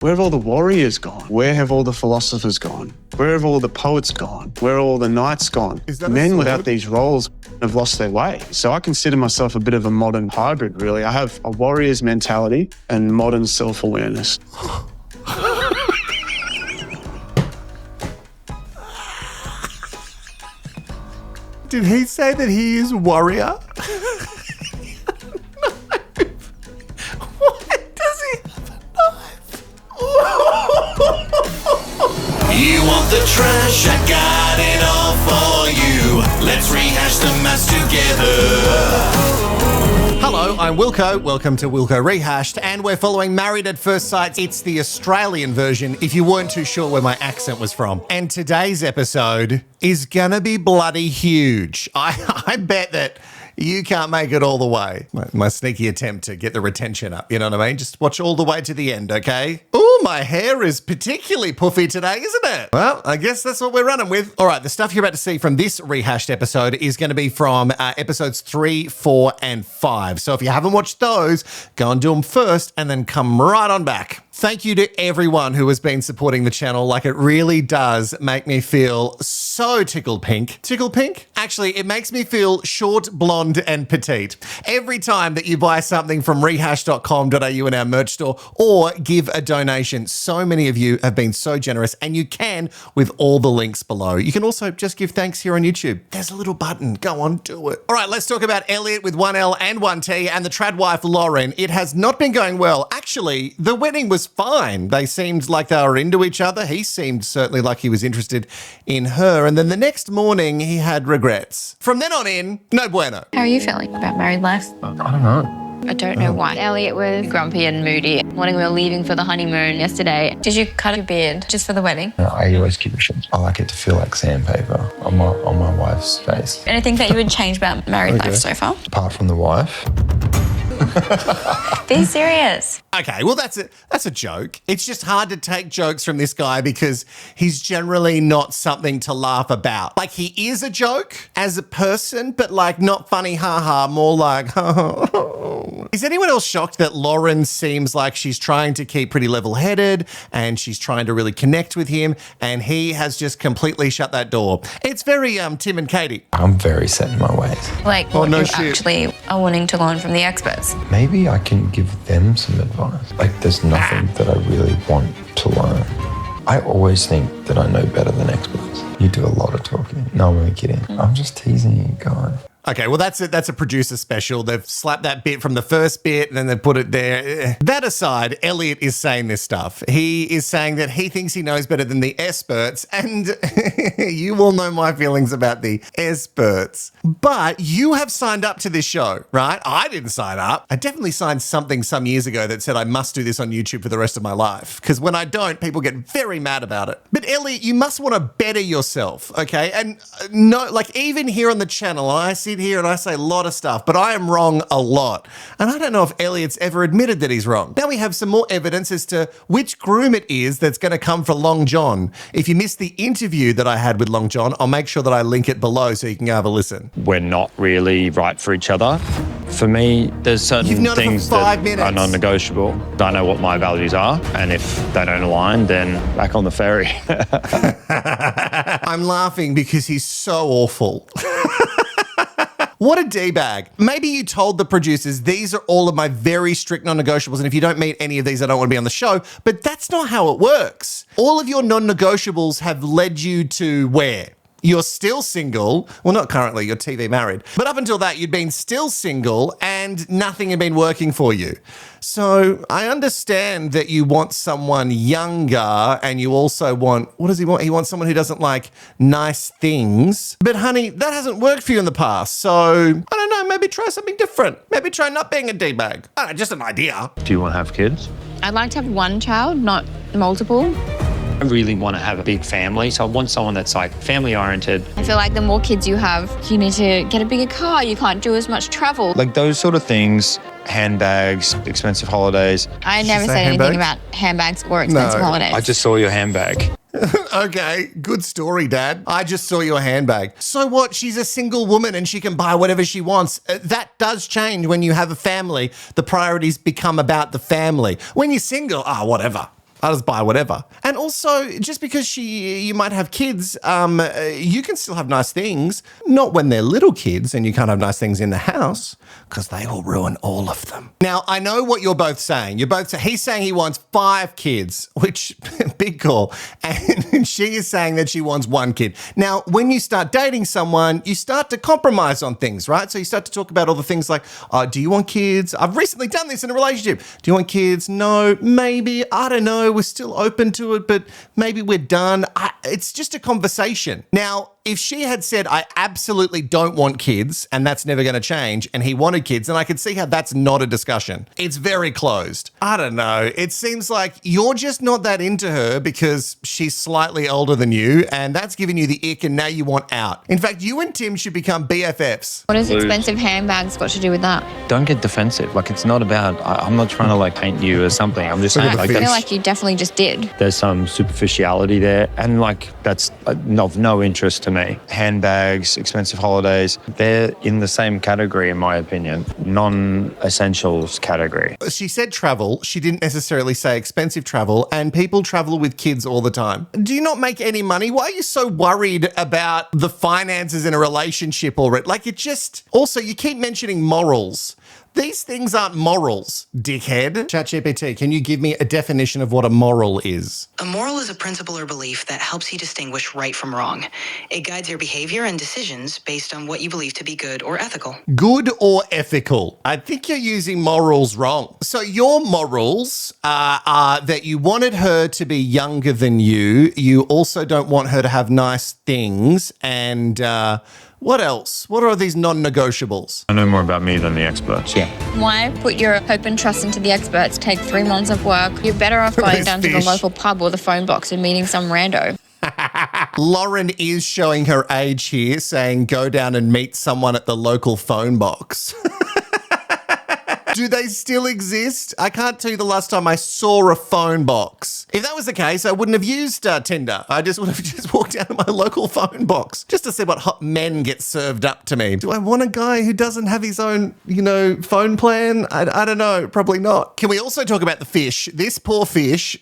Where have all the warriors gone? Where have all the philosophers gone? Where have all the poets gone? Where are all the knights gone? Men without these roles have lost their way. So I consider myself a bit of a modern hybrid, really. I have a warrior's mentality and modern self-awareness. Did he say that he is warrior? You want the trash, I got it all for you. Let's rehash the maths together. Hello, I'm Wilko. Welcome to Wilko Rehashed, and we're following Married at First Sight. It's the Australian version, if you weren't too sure where my accent was from. And today's episode is gonna be bloody huge. I bet that you can't make it all the way. My sneaky attempt to get the retention up, you know what I mean? Just watch all the way to the end, okay? Ooh, my hair is particularly puffy today, isn't it? Well, I guess that's what we're running with. All right, the stuff you're about to see from this rehashed episode is going to be from episodes 3, 4, and 5. So if you haven't watched those, go and do them first and then come right on back. Thank you to everyone who has been supporting the channel. Like, it really does make me feel so tickled pink. Tickled pink? Actually, it makes me feel short, blonde, and petite. Every time that you buy something from rehashed.com.au in our merch store or give a donation, so many of you have been so generous, and you can with all the links below. You can also just give thanks here on YouTube. There's a little button. Go on, do it. All right, let's talk about Elliot with one L and one T and the trad wife, Lauren. It has not been going well. Actually, the wedding was fine. They seemed like they were into each other. He seemed certainly like he was interested in her. And then the next morning, he had regrets. From then on in, no bueno. How are you feeling about married life? I don't know. I don't know why. Elliot was grumpy and moody. Morning we were leaving for the honeymoon yesterday. Did you cut your beard just for the wedding? No, I always keep it short. I like it to feel like sandpaper on my wife's face. Anything that you would change about married life so far? Apart from the wife. Be serious. Okay, well, that's a joke. It's just hard to take jokes from this guy because he's generally not something to laugh about. Like, he is a joke as a person, but like not funny, haha, more like, Is anyone else shocked that Lauren seems like she's trying to keep pretty level-headed and she's trying to really connect with him, and he has just completely shut that door? It's very Tim and Katie. I'm very set in my ways. Like, Oh, what no you shit. actually are wanting to learn from the experts. Maybe I can give them some advice. Like, there's nothing that I really want to learn. I always think that I know better than experts. You do a lot of talking. No, I'm only kidding. I'm just teasing you, God. Okay, well, that's it. That's a producer special. They've slapped that bit from the first bit and then they put it there. That aside, Elliot is saying this stuff. He is saying that he thinks he knows better than the experts, and you all know my feelings about the experts. But you have signed up to this show, right? I didn't sign up. I definitely signed something some years ago that said I must do this on YouTube for the rest of my life, because when I don't, people get very mad about it. But Elliot, you must want to better yourself, okay? And no, like, even here on the channel, I sit here and I say a lot of stuff, but I am wrong a lot. And I don't know if Elliot's ever admitted that he's wrong. Now we have some more evidence as to which groom it is that's going to come for Long John. If you missed the interview that I had with Long John, I'll make sure that I link it below so you can go have a listen. We're not really right for each other. For me, there's certain things that are non-negotiable. I know what my values are, and if they don't align, then back on the ferry. I'm laughing because he's so awful. What a D-bag. Maybe you told the producers, these are all of my very strict non-negotiables, and if you don't meet any of these, I don't want to be on the show. But that's not how it works. All of your non-negotiables have led you to where? You're still single. Well, not currently, you're TV married. But up until that, you'd been still single and nothing had been working for you. So I understand that you want someone younger, and you also want, what does he want? He wants someone who doesn't like nice things. But honey, that hasn't worked for you in the past. So I don't know, maybe try something different. Maybe try not being a D-bag. I don't know, just an idea. Do you want to have kids? I'd like to have one child, not multiple. I really want to have a big family, so I want someone that's like family oriented. I feel like the more kids you have, you need to get a bigger car. You can't do as much travel. Like those sort of things, handbags, expensive holidays. I never said anything about handbags or expensive holidays. I just saw your handbag. Okay, good story, Dad. I just saw your handbag. So what? She's a single woman and she can buy whatever she wants. That does change when you have a family. The priorities become about the family. When you're single, whatever. I'll just buy whatever. And also, just because you might have kids, you can still have nice things. Not when they're little kids and you can't have nice things in the house, because they will ruin all of them. Now, I know what you're both saying. He's saying he wants 5 kids, which, big call. And she is saying that she wants 1 kid. Now, when you start dating someone, you start to compromise on things, right? So you start to talk about all the things like, do you want kids? I've recently done this in a relationship. Do you want kids? No, maybe. I don't know. We're still open to it, but maybe we're done. It's just a conversation. Now, if she had said, I absolutely don't want kids and that's never going to change, and he wanted kids, then I could see how that's not a discussion. It's very closed. I don't know. It seems like you're just not that into her because she's slightly older than you, and that's giving you the ick, and now you want out. In fact, you and Tim should become BFFs. What has expensive handbags got to do with that? Don't get defensive. Like, it's not about, I'm not trying to like paint you as something. I'm just saying, I feel like you definitely just did. There's some superficiality there, and like that's of no interest to me. Handbags, expensive holidays, they're in the same category, in my opinion. Non-essentials category. She said travel. She didn't necessarily say expensive travel, and people travel with kids all the time. Do you not make any money? Why are you so worried about the finances in a relationship already? Like, it just... Also, you keep mentioning morals. These things aren't morals, dickhead. ChatGPT, can you give me a definition of what a moral is? A moral is a principle or belief that helps you distinguish right from wrong. It guides your behavior and decisions based on what you believe to be good or ethical. Good or ethical? I think you're using morals wrong. So your morals are that you wanted her to be younger than you. You also don't want her to have nice things. And what else? What are these non-negotiables? I know more about me than the experts. Yeah. Why put your hope and trust into the experts? Take 3 months of work. You're better off going down to the local pub or the phone box and meeting some rando. Lauren is showing her age here, saying go down and meet someone at the local phone box. Do they still exist? I can't tell you the last time I saw a phone box. If that was the case, I wouldn't have used Tinder. I just would have just walked down to my local phone box just to see what hot men get served up to me. Do I want a guy who doesn't have his own, phone plan? I don't know. Probably not. Can we also talk about the fish? This poor fish,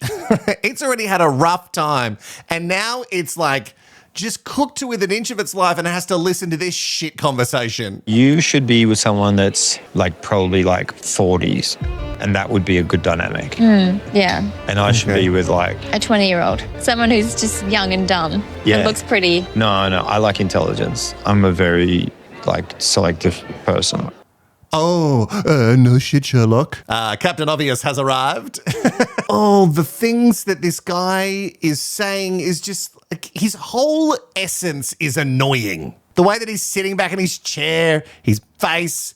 it's already had a rough time. And now it's like... just cooked to within an inch of its life and it has to listen to this shit conversation. You should be with someone that's probably 40s, and that would be a good dynamic. Yeah. And I should be with a 20-year-old. Someone who's just young and dumb. Yeah. And looks pretty. No, I like intelligence. I'm a very selective person. Oh, no shit, Sherlock. Captain Obvious has arrived. Oh, the things that this guy is saying is just, his whole essence is annoying. The way that he's sitting back in his chair, his face,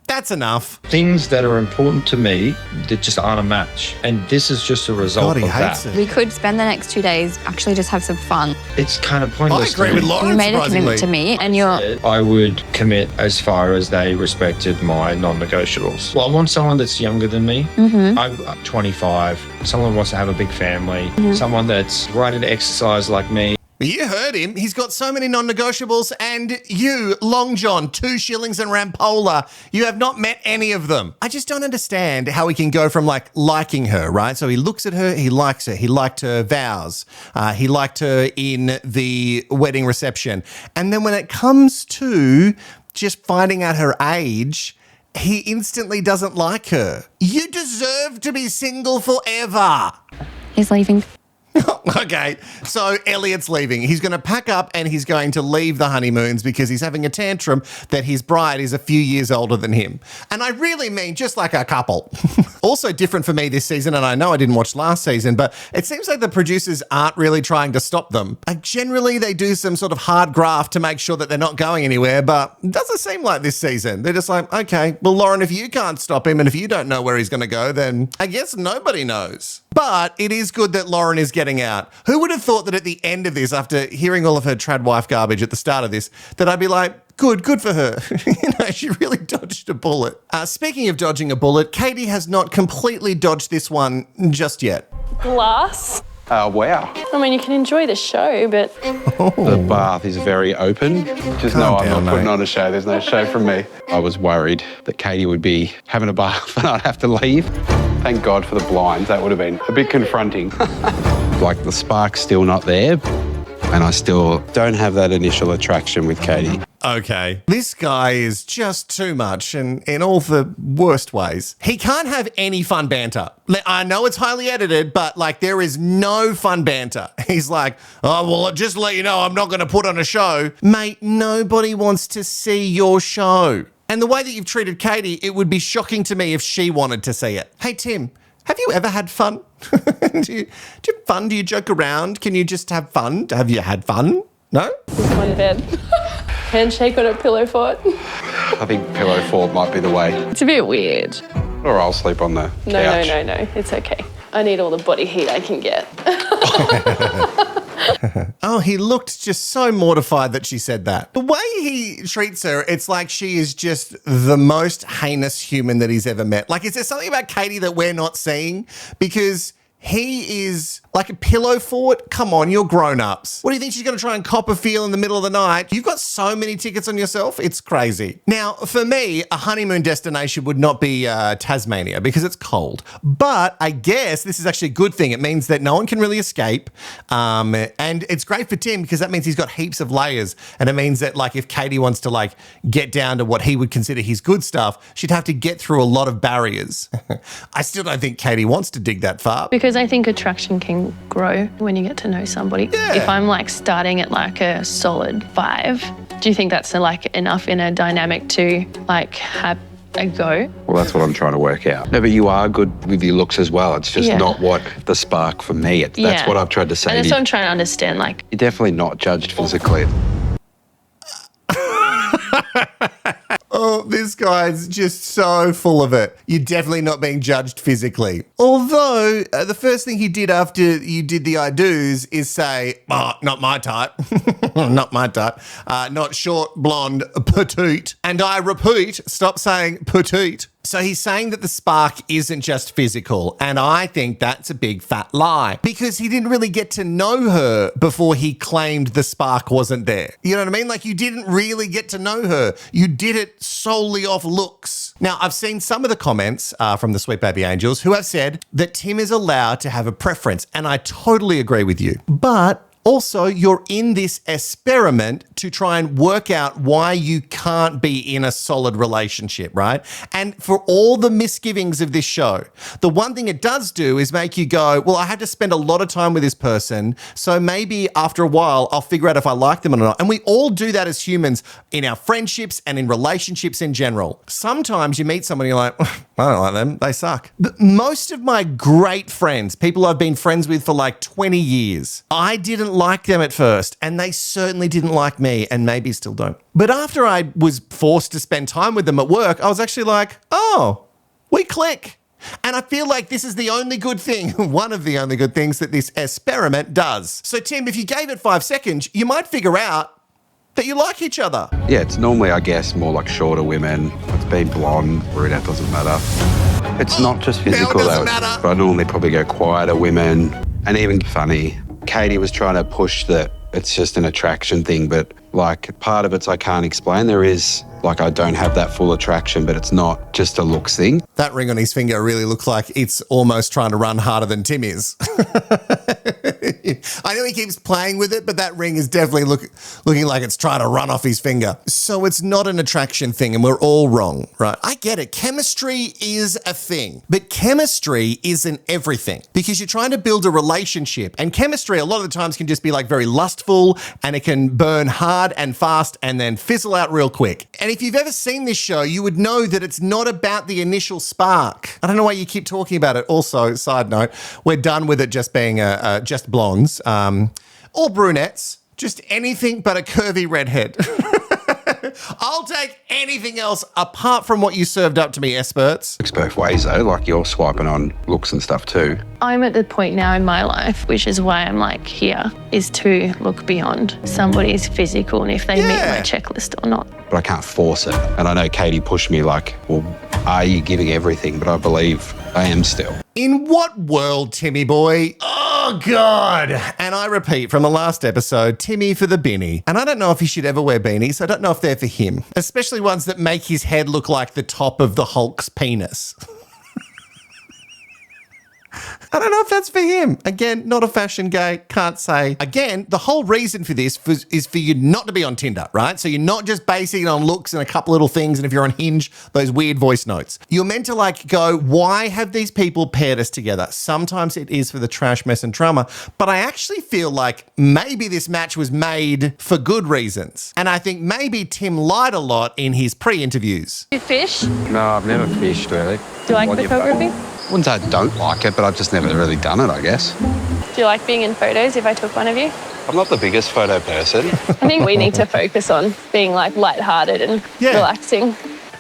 that's enough. Things that are important to me that just aren't a match. And this is just a result of that. We could spend the next 2 days actually just have some fun. It's kind of pointless. I agree with Lauren, You made a commitment to me and I would commit as far as they respected my non-negotiables. Well, I want someone that's younger than me. I'm 25. Someone who wants to have a big family. Someone that's right into exercise like me. You heard him. He's got so many non-negotiables, and you, Long John, 2 shillings and Rampola, you have not met any of them. I just don't understand how he can go from liking her, right? So he looks at her, he likes her. He liked her vows. He liked her in the wedding reception. And then when it comes to just finding out her age, he instantly doesn't like her. You deserve to be single forever. He's leaving. Okay, so Elliot's leaving. He's going to pack up and he's going to leave the honeymoons because he's having a tantrum that his bride is a few years older than him. And I really mean just like a couple. Also different for me this season, and I know I didn't watch last season, but it seems like the producers aren't really trying to stop them. Generally, they do some sort of hard graft to make sure that they're not going anywhere, but it doesn't seem like this season. They're just like, okay, well, Lauren, if you can't stop him and if you don't know where he's going to go, then I guess nobody knows. But it is good that Lauren is getting out. Who would have thought that at the end of this, after hearing all of her trad wife garbage at the start of this, that I'd be like, good for her. She really dodged a bullet. Speaking of dodging a bullet, Katie has not completely dodged this one just yet. Glass. Wow. I mean, you can enjoy the show, but... The bath is very open. Just know I'm not putting on a show. There's no show from me. I was worried that Katie would be having a bath and I'd have to leave. Thank God for the blinds. That would have been a bit confronting. Like the spark's still not there, and I still don't have that initial attraction with Katie. Okay. This guy is just too much and in all the worst ways. He can't have any fun banter. I know it's highly edited, but like there is no fun banter. He's like, oh, well, just to let you know, I'm not going to put on a show. Mate, nobody wants to see your show. And the way that you've treated Katie, it would be shocking to me if she wanted to see it. Hey, Tim, have you ever had fun? do you have fun? Do you joke around? Can you just have fun? Have you had fun? No? He's on bed. Handshake on a pillow fort. I think pillow fort might be the way. It's a bit weird. Or I'll sleep on the couch. No. It's okay. I need all the body heat I can get. Oh, he looked just so mortified that she said that. The way he treats her, it's like she is just the most heinous human that he's ever met. Like, is there something about Katie that we're not seeing? Because he is like a pillow fort. Come on, you're grown-ups. What do you think she's going to try and cop a feel in the middle of the night? You've got so many tickets on yourself. It's crazy. Now, for me, a honeymoon destination would not be Tasmania because it's cold. But I guess this is actually a good thing. It means that no one can really escape. And it's great for Tim because that means he's got heaps of layers. And it means that like if Katie wants to like get down to what he would consider his good stuff, she'd have to get through a lot of barriers. I still don't think Katie wants to dig that far. Because I think attraction can grow when you get to know somebody. Yeah. If I'm like starting at like a solid 5, do you think that's like enough in a dynamic to like have a go? Well, that's what I'm trying to work out. No, but you are good with your looks as well. It's just not what the spark for me. That's what I've tried to say. And that's what I'm trying to understand. Like, you're definitely not judged physically. Oh, this guy's just so full of it. You're definitely not being judged physically. Although, the first thing he did after you did the I do's is say, oh, not my type. Not my type. Not short, blonde, petite. And I repeat, stop saying petite. So he's saying that the spark isn't just physical, and I think that's a big fat lie because he didn't really get to know her before he claimed the spark wasn't there. You know what I mean? Like you didn't really get to know her. You did it solely off looks. Now, I've seen some of the comments from the Sweet Baby Angels who have said that Tim is allowed to have a preference, and I totally agree with you. But also, you're in this experiment to try and work out why you can't be in a solid relationship, right? And for all the misgivings of this show, the one thing it does do is make you go, well, I have to spend a lot of time with this person, so maybe after a while, I'll figure out if I like them or not. And we all do that as humans in our friendships and in relationships in general. Sometimes you meet someone, you're like, I don't like them, they suck. But most of my great friends, people I've been friends with for like 20 years, I didn't like them at first, and they certainly didn't like me, and maybe still don't. But after I was forced to spend time with them at work, I was actually like, oh, we click. And I feel like this is the only good thing, one of the only good things that this experiment does. So Tim, if you gave it 5 seconds, you might figure out that you like each other. Yeah, it's normally, I guess, more like shorter women. It's been blonde, brunette, doesn't matter. It's not just physical though, but I normally probably go quieter women and even funny. Katie was trying to push that it's just an attraction thing, but like part of it's I can't explain. There is like I don't have that full attraction, but it's not just a looks thing. That ring on his finger really looks like it's almost trying to run harder than Tim is. I know he keeps playing with it, but that ring is definitely looking like it's trying to run off his finger. So it's not an attraction thing, and we're all wrong, right? I get it. Chemistry is a thing, but chemistry isn't everything because you're trying to build a relationship, and chemistry a lot of the times can just be like very lustful, and it can burn hard and fast and then fizzle out real quick. And if you've ever seen this show, you would know that it's not about the initial spark. I don't know why you keep talking about it. Also, side note, we're done with it just being just blondes or brunettes, just anything but a curvy redhead. I'll take anything else apart from what you served up to me, experts. Looks both ways though, like you're swiping on looks and stuff too. I'm at the point now in my life, which is why I'm like here, is to look beyond somebody's physical and if they meet my checklist or not. But I can't force it. And I know Katie pushed me like, well, are you giving everything? But I believe I am still. In what world, Timmy boy? Oh, God. And I repeat from the last episode, Timmy for the beanie. And I don't know if he should ever wear beanies. I don't know if they're for him, especially ones that make his head look like the top of the Hulk's penis. I don't know if that's for him. Again, not a fashion gay, can't say. Again, the whole reason for this is for you not to be on Tinder, right? So you're not just basing it on looks and a couple little things, and if you're on Hinge, those weird voice notes. You're meant to like go, why have these people paired us together? Sometimes it is for the trash, mess and drama, but I actually feel like maybe this match was made for good reasons. And I think maybe Tim lied a lot in his pre-interviews. You fish? No, I've never fished really. Do you like photography? I wouldn't say I don't like it, but I've just never really done it, I guess. Do you like being in photos if I took one of you? I'm not the biggest photo person. I think we need to focus on being like lighthearted and relaxing.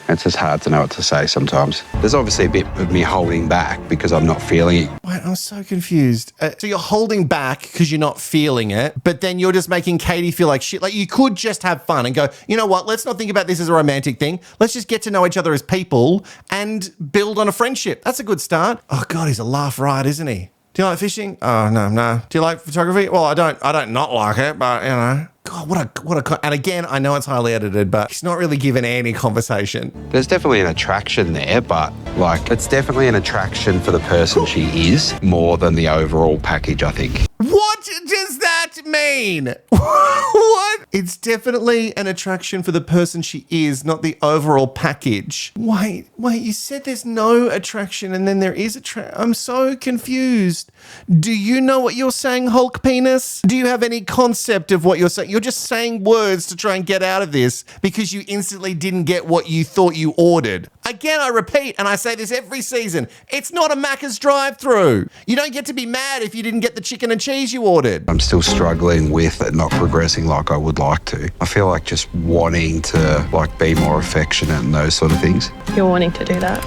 It's just hard to know what to say sometimes. There's obviously a bit of me holding back because I'm not feeling it. Wait, I'm so confused. So you're holding back because you're not feeling it, but then you're just making Katie feel like shit. Like you could just have fun and go, you know what, let's not think about this as a romantic thing. Let's just get to know each other as people and build on a friendship. That's a good start. Oh God, he's a laugh riot, isn't he? Do you like fishing? Oh, no. Do you like photography? Well, I don't not like it, but you know. God, what a, and again, I know it's highly edited, but he's not really given any conversation. There's definitely an attraction there, but like, it's definitely an attraction for the person she is more than the overall package, I think. What does that mean? What? It's definitely an attraction for the person she is, not the overall package. Wait, you said there's no attraction and then there is I'm so confused. Do you know what you're saying, Hulk penis? Do you have any concept of what you're saying? You're just saying words to try and get out of this because you instantly didn't get what you thought you ordered. Again, I repeat, and I say this every season, it's not a Macca's drive-through. You don't get to be mad if you didn't get the chicken and cheese you ordered. I'm still struggling with it not progressing like I would like to. I feel like just wanting to like be more affectionate and those sort of things. You're wanting to do that?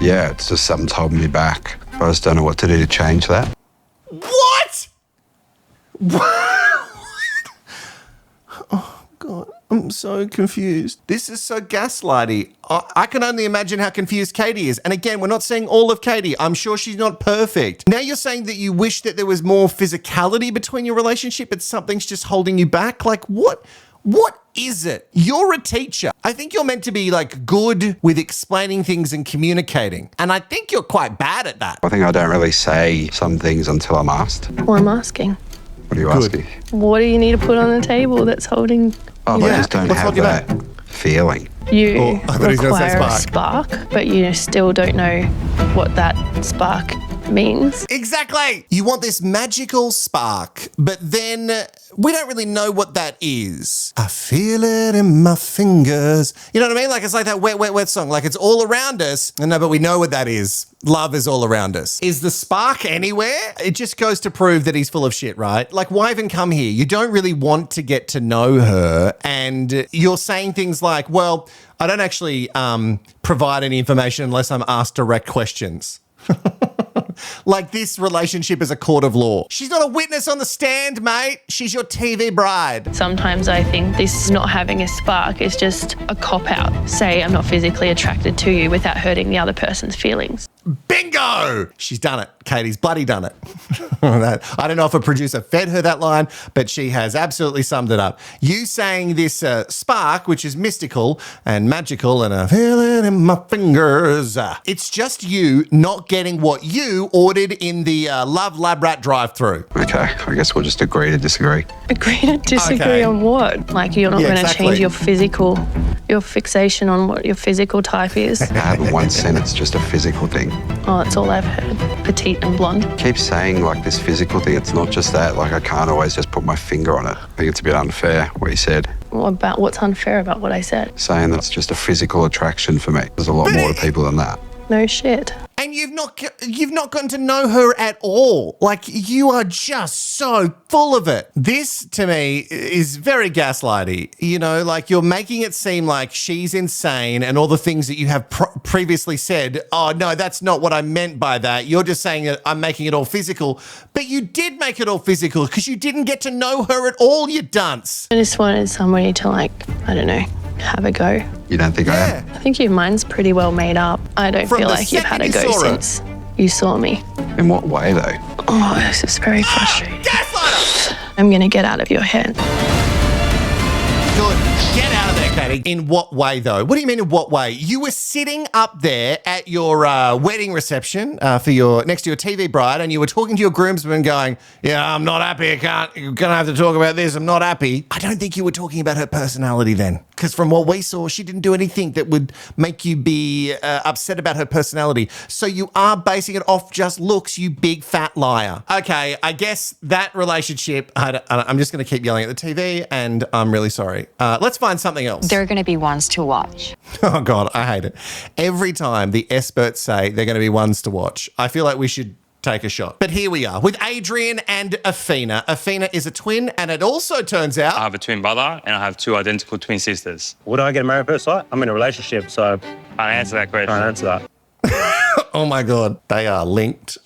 Yeah, it's just something's holding me back. I just don't know what to do to change that. What? Oh, God. I'm so confused. This is so gaslighty. I can only imagine how confused Katie is. And again, we're not saying all of Katie. I'm sure she's not perfect. Now you're saying that you wish that there was more physicality between your relationship, but something's just holding you back. Like what is it? You're a teacher. I think you're meant to be like good with explaining things and communicating. And I think you're quite bad at that. I think I don't really say some things until I'm asked. Well, I'm asking. What are you asking? What do you need to put on the table that's holding? I just don't have that feeling. You require a spark, but you still don't know what that spark means. Exactly. You want this magical spark, but then we don't really know what that is. I feel it in my fingers. You know what I mean? Like it's like that wet, wet, wet song. Like it's all around us. No, but we know what that is. Love is all around us. Is the spark anywhere? It just goes to prove that he's full of shit, right? Like why even come here? You don't really want to get to know her and you're saying things like, well, I don't actually provide any information unless I'm asked direct questions. Like this relationship is a court of law. She's not a witness on the stand, mate. She's your TV bride. Sometimes I think this not having a spark is just a cop-out. Say I'm not physically attracted to you without hurting the other person's feelings. Bingo! She's done it. Katie's bloody done it. I don't know if a producer fed her that line, but she has absolutely summed it up. You saying this spark, which is mystical and magical and I feel it in my fingers. It's just you not getting what you ordered in the Love Lab Rat drive-thru. Okay, I guess we'll just agree to disagree. Agree to disagree on what? Like you're not going to change your fixation on what your physical type is. I have in one sentence just a physical thing. Oh, that's all I've heard. Petite and blonde. Keep saying like this physical thing. It's not just that. Like I can't always just put my finger on it. I think it's a bit unfair what you said. What's unfair about what I said? Saying that's just a physical attraction for me. There's a lot more to people than that. No shit. And you've not gotten to know her at all. Like you are just so full of it. This to me is very gaslighty. You know, like you're making it seem like she's insane and all the things that you have previously said. Oh no, that's not what I meant by that. You're just saying that I'm making it all physical. But you did make it all physical because you didn't get to know her at all, you dunce. I just wanted somebody to like, I don't know, have a go. You don't think I am? I think your mind's pretty well made up. I don't feel like you've had a go since you saw me. In what way though? Oh, this is very frustrating. I'm going to get out of your head. Good. Get out of there, Okay, Katie, in what way though? What do you mean in what way? You were sitting up there at your wedding reception for your next to your TV bride, and you were talking to your groomsmen going, yeah, I'm not happy, you're gonna have to talk about this, I'm not happy. I don't think you were talking about her personality then, because from what we saw, she didn't do anything that would make you be upset about her personality. So you are basing it off just looks, you big fat liar. Okay, I guess that relationship, I'm just going to keep yelling at the TV, and I'm really sorry. Let's find something else. There are going to be ones to watch. Oh, God, I hate it. Every time the experts say they're going to be ones to watch, I feel like we should take a shot. But here we are with Adrian and Athena. Athena is a twin, and it also turns out I have a twin brother and I have 2 identical twin sisters. Would I get married at first sight? I'm in a relationship, so I answer that question. I answer that. oh my God, they are linked.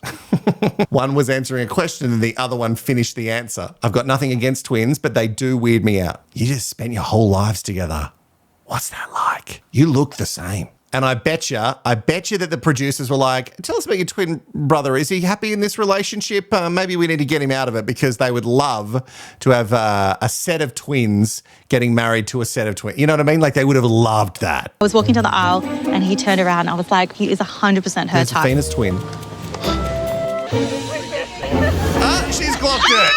One was answering a question and the other one finished the answer. I've got nothing against twins, but they do weird me out. You just spent your whole lives together. What's that like? You look the same. And I bet you that the producers were like, tell us about your twin brother. Is he happy in this relationship? Maybe we need to get him out of it, because they would love to have a set of twins getting married to a set of twins. You know what I mean? Like they would have loved that. I was walking down the aisle and he turned around and I was like, he is 100% her type. Athena's twin. She's clocked it.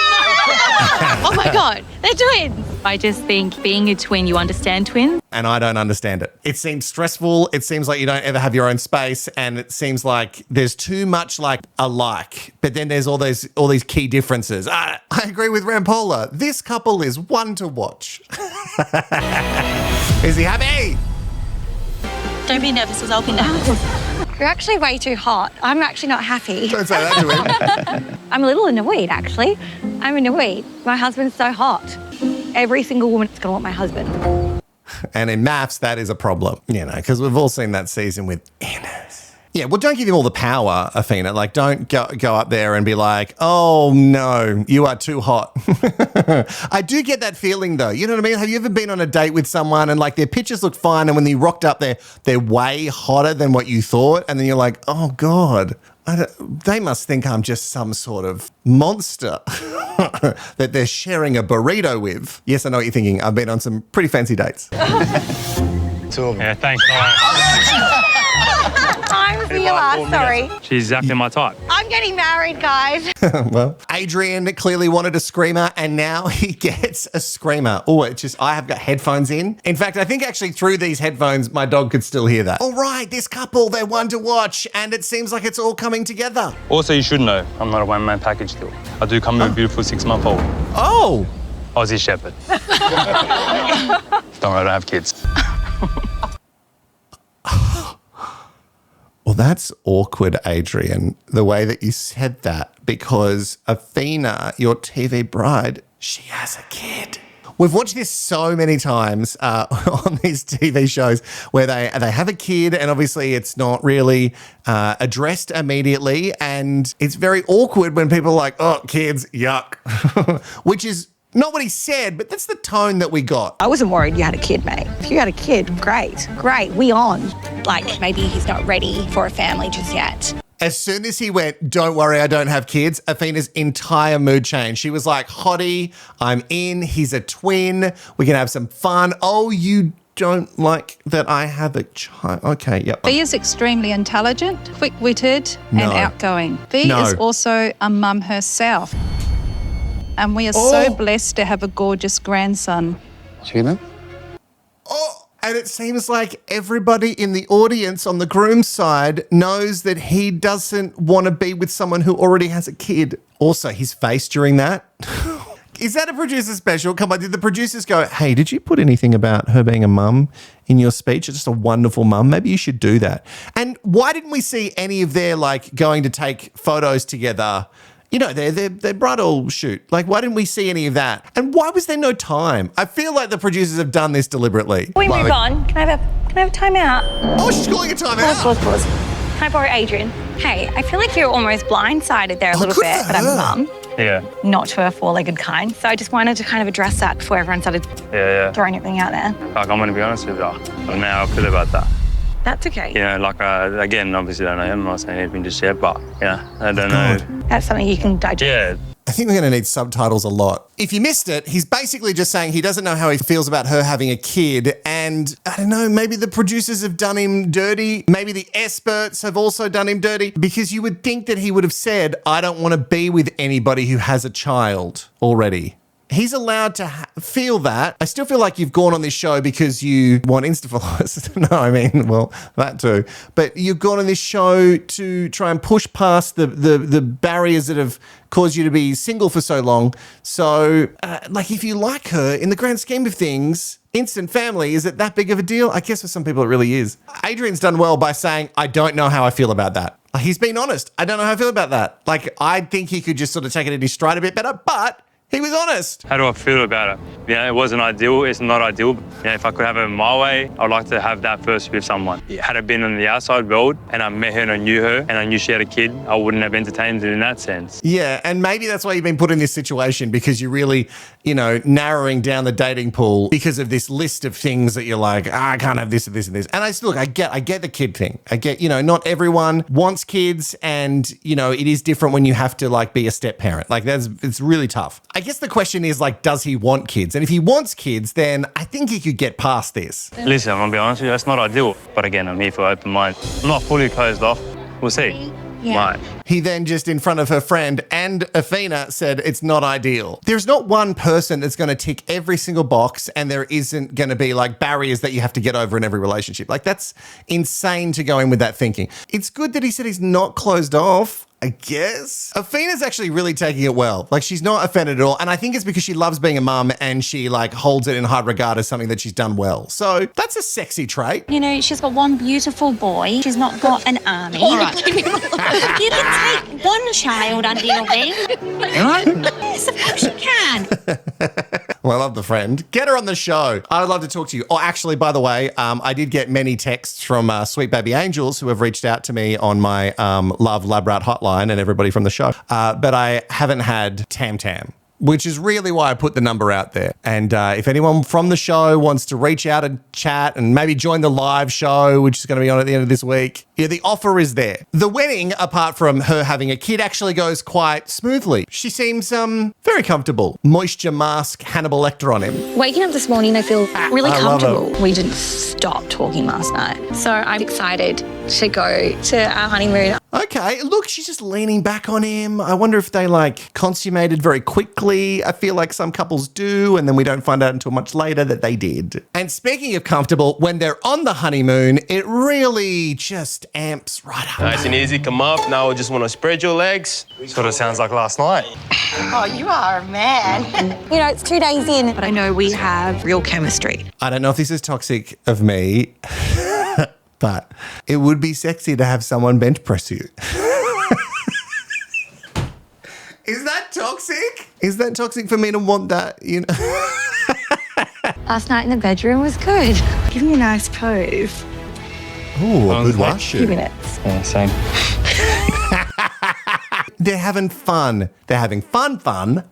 Oh my God, they're twins. I just think being a twin, you understand twins. And I don't understand it. It seems stressful. It seems like you don't ever have your own space. And it seems like there's too much like alike. But then there's all these key differences. I agree with Rampola. This couple is one to watch. Is he happy? Don't be nervous, because I'll be nervous. You're actually way too hot. I'm actually not happy. Don't say that to him. I'm a little annoyed, actually. I'm annoyed. My husband's so hot. Every single woman's going to want my husband. And in MAFS, that is a problem, you know, because we've all seen that season with Innes. Yeah, well, don't give him all the power, Athena. Like, don't go up there and be like, oh, no, you are too hot. I do get that feeling, though. You know what I mean? Have you ever been on a date with someone and, like, their pictures look fine, and when they rocked up there, they're way hotter than what you thought? And then you're like, oh, God, they must think I'm just some sort of monster that they're sharing a burrito with. Yes, I know what you're thinking. I've been on some pretty fancy dates. 2 of them. Yeah, thanks. I'm Sierah, sorry. She's exactly my type. I'm getting married, guys. Well, Adrian clearly wanted a screamer, and now he gets a screamer. Oh, I have got headphones in. In fact, I think actually through these headphones, my dog could still hear that. All right, this couple, they're one to watch, and it seems like it's all coming together. Also, you should know, I'm not a one-man package deal. I do come with a beautiful 6-month-old. Oh! Aussie Shepherd. Don't worry, I don't have kids. Well, that's awkward, Adrian, the way that you said that, because Athena, your TV bride, she has a kid. We've watched this so many times on these TV shows where they have a kid, and obviously it's not really addressed immediately, and it's very awkward when people are like, oh, kids, yuck, which is not what he said, but that's the tone that we got. I wasn't worried you had a kid, mate. If you had a kid, great, we on. Like, maybe he's not ready for a family just yet. As soon as he went, don't worry, I don't have kids, Athena's entire mood changed. She was like, hottie, I'm in, he's a twin, we can have some fun. Oh, you don't like that I have a child? Okay, yep. B is extremely intelligent, quick-witted and outgoing. B is also a mum herself. And we are so blessed to have a gorgeous grandson. Sheila? Oh, and it seems like everybody in the audience on the groom's side knows that he doesn't want to be with someone who already has a kid. Also, his face during that. Is that a producer special? Come on, did the producers go, hey, did you put anything about her being a mum in your speech? It's just a wonderful mum. Maybe you should do that. And why didn't we see any of their, like, going to take photos together? You know, their bridal shoot. Like, why didn't we see any of that? And why was there no time? I feel like the producers have done this deliberately. We move on. Can I have a timeout? Oh, she's calling a timeout. Pause. Can I borrow Adrian? Hey, I feel like you're almost blindsided there a little bit, but I'm a mum. Yeah. Not to a four-legged kind. So I just wanted to kind of address that before everyone started throwing everything out there. Like, I'm going to be honest with you. I'm now upset about that. That's okay. You know, like, again, obviously I don't know him. I'm not saying anything just yet, but, yeah, I don't know. That's something you can digest. Yeah, I think we're going to need subtitles a lot. If you missed it, he's basically just saying he doesn't know how he feels about her having a kid. And I don't know, maybe the producers have done him dirty. Maybe the experts have also done him dirty, because you would think that he would have said, I don't want to be with anybody who has a child already. He's allowed to feel that. I still feel like you've gone on this show because you want Insta followers. No, I mean, well, that too. But you've gone on this show to try and push past the barriers that have caused you to be single for so long. So, like, if you like her, in the grand scheme of things, instant family, is it that big of a deal? I guess for some people it really is. Adrian's done well by saying, I don't know how I feel about that. He's been honest. I don't know how I feel about that. Like, I think he could just sort of take it in his stride a bit better, but he was honest. How do I feel about it? It wasn't ideal. It's not ideal. If I could have it my way, I'd like to have that first with someone. Had it been in the outside world and I met her and I knew her and I knew she had a kid, I wouldn't have entertained it in that sense. Yeah, and maybe that's why you've been put in this situation, because you're really, narrowing down the dating pool because of this list of things that you're like, I can't have this and this and this. And I get the kid thing. I get, not everyone wants kids, and, it is different when you have to like be a step parent. Like it's really tough. I guess the question is like, does he want kids? And if he wants kids, then I think he could get past this. Listen, I'm going to be honest with you, that's not ideal. But again, I'm here for open mind. I'm not fully closed off. We'll see. Yeah. He then just in front of her friend and Athena said it's not ideal. There's not one person that's going to tick every single box, and there isn't going to be like barriers that you have to get over in every relationship. Like, that's insane to go in with that thinking. It's good that he said he's not closed off, I guess. Athena's actually really taking it well. Like, she's not offended at all. And I think it's because she loves being a mum and she like holds it in high regard as something that she's done well. So that's a sexy trait. She's got one beautiful boy. She's not got an army. All right. You can take one child under your wing. Yes, of course you can. Well, I love the friend. Get her on the show. I would love to talk to you. Oh, actually, by the way, I did get many texts from Sweet Baby Angels who have reached out to me on my Love Lab Rat hotline, and everybody from the show. But I haven't had Tam Tam, which is really why I put the number out there. And if anyone from the show wants to reach out and chat and maybe join the live show, which is going to be on at the end of this week, the offer is there. The wedding, apart from her having a kid, actually goes quite smoothly. She seems very comfortable. Moisture mask Hannibal Lecter on him. Waking up this morning, I feel really comfortable. We didn't stop talking last night. So I'm excited to go to our honeymoon. Okay, look, she's just leaning back on him. I wonder if they like consummated very quickly. I feel like some couples do, and then we don't find out until much later that they did. And speaking of comfortable, when they're on the honeymoon, it really just amps right up. Nice and easy, come up. Now we just want to spread your legs. Sort of sounds like last night. Oh, you are a man. It's 2 days in, but I know we have real chemistry. I don't know if this is toxic of me, but it would be sexy to have someone bench press you. Is that toxic? Is that toxic for me to want that, Last night in the bedroom was good. Give me a nice pose. Ooh, a good wash. 2 minutes. Yeah, same. They're having fun. They're having fun.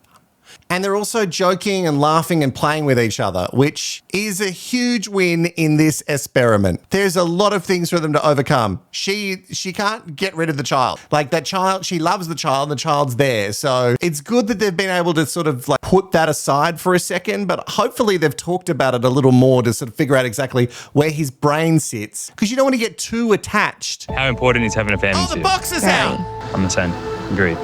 And they're also joking and laughing and playing with each other, which is a huge win in this experiment. There's a lot of things for them to overcome. She can't get rid of the child. Like, that child, she loves the child, the child's there. So it's good that they've been able to sort of like put that aside for a second, but hopefully they've talked about it a little more to sort of figure out exactly where his brain sits, because you don't want to get too attached. How important is having a family? Oh, the box is out. I'm the same. Agreed.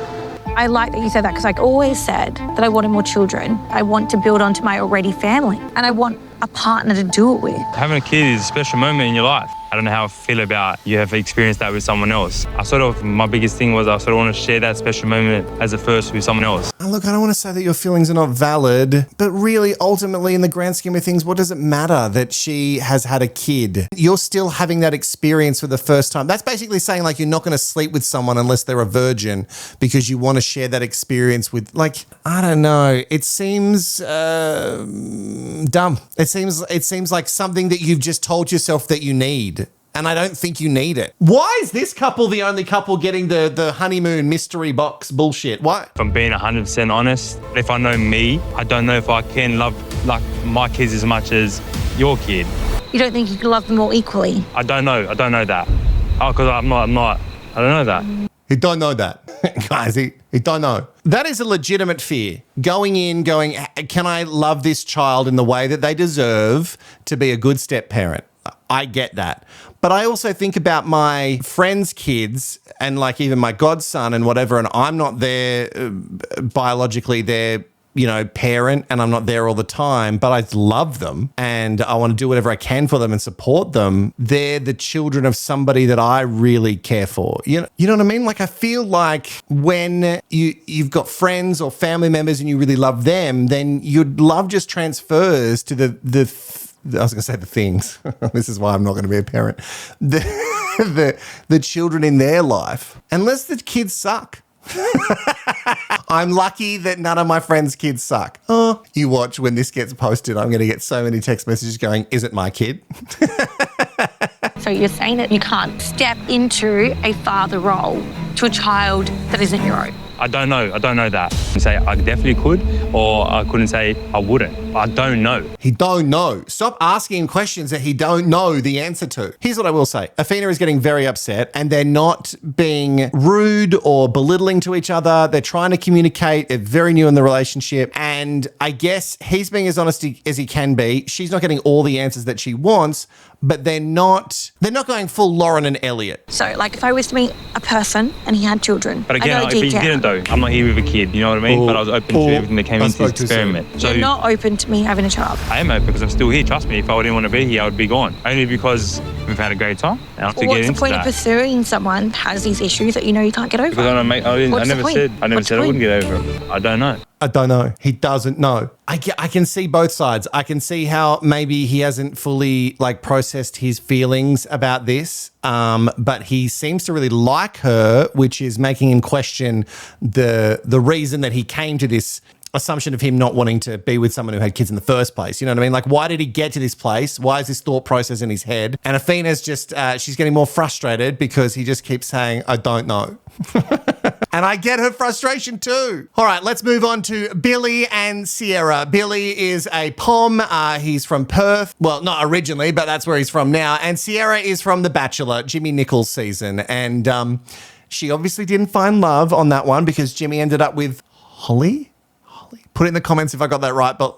I like that you said that, because I always said that I wanted more children. I want to build onto my already family, and I want a partner to do it with. Having a kid is a special moment in your life. I don't know how I feel about you have experienced that with someone else. My biggest thing was I sort of want to share that special moment as a first with someone else. Look, I don't want to say that your feelings are not valid, but really, ultimately, in the grand scheme of things, what does it matter that she has had a kid? You're still having that experience for the first time. That's basically saying like you're not going to sleep with someone unless they're a virgin because you want to share that experience with, like, I don't know. It seems dumb. It seems like something that you've just told yourself that you need. And I don't think you need it. Why is this couple the only couple getting the honeymoon mystery box bullshit? Why? If I'm being 100% honest, if I know me, I don't know if I can love like my kids as much as your kid. You don't think you can love them all equally? I don't know that. Oh, because I'm not. I don't know that. You don't know that. Guys, he don't know. That is a legitimate fear. Going in, can I love this child in the way that they deserve to be a good step parent? I get that. But I also think about my friends' kids and like even my godson and whatever, and I'm not there biologically their, parent, and I'm not there all the time, but I love them and I want to do whatever I can for them and support them. They're the children of somebody that I really care for. You know what I mean? Like I feel like when you've got friends or family members and you really love them, then your love just transfers to the I was going to say the things. This is why I'm not going to be a parent. The children in their life, unless the kids suck. I'm lucky that none of my friends' kids suck. Oh, you watch when this gets posted, I'm going to get so many text messages going, is it my kid? So you're saying that you can't step into a father role to a child that isn't your own? I don't know. I don't know that. I say I definitely could, or I couldn't say I wouldn't. I don't know. He don't know. Stop asking him questions that he don't know the answer to. Here's what I will say. Athena is getting very upset and they're not being rude or belittling to each other. They're trying to communicate. They're very new in the relationship. And I guess he's being as honest as he can be. She's not getting all the answers that she wants, but they're not going full Lauren and Elliot. So like if I was to meet a person and he had children, but again, if he didn't though, I'm not here with a kid, you know what I mean? But I was open to everything that came into this experiment. So you're not open to me having a child? I am open because I'm still here. Trust me, if I didn't want to be here, I would be gone. Only because we've had a great time. And What's the point of pursuing someone that has these issues that you know you can't get over? Because I never said I wouldn't get over it. I don't know. I don't know. He doesn't know. I can see both sides. I can see how maybe he hasn't fully processed his feelings about this, but he seems to really like her, which is making him question the reason that he came to this assumption of him not wanting to be with someone who had kids in the first place. You know what I mean? Like, why did he get to this place? Why is this thought process in his head? And Athena's just, she's getting more frustrated because he just keeps saying, I don't know. And I get her frustration too. All right, let's move on to Billy and Sierah. Billy is a pom. He's from Perth. Well, not originally, but that's where he's from now. And Sierra is from The Bachelor, Jimmy Nichols season. And she obviously didn't find love on that one because Jimmy ended up with Holly. Put it in the comments if I got that right, but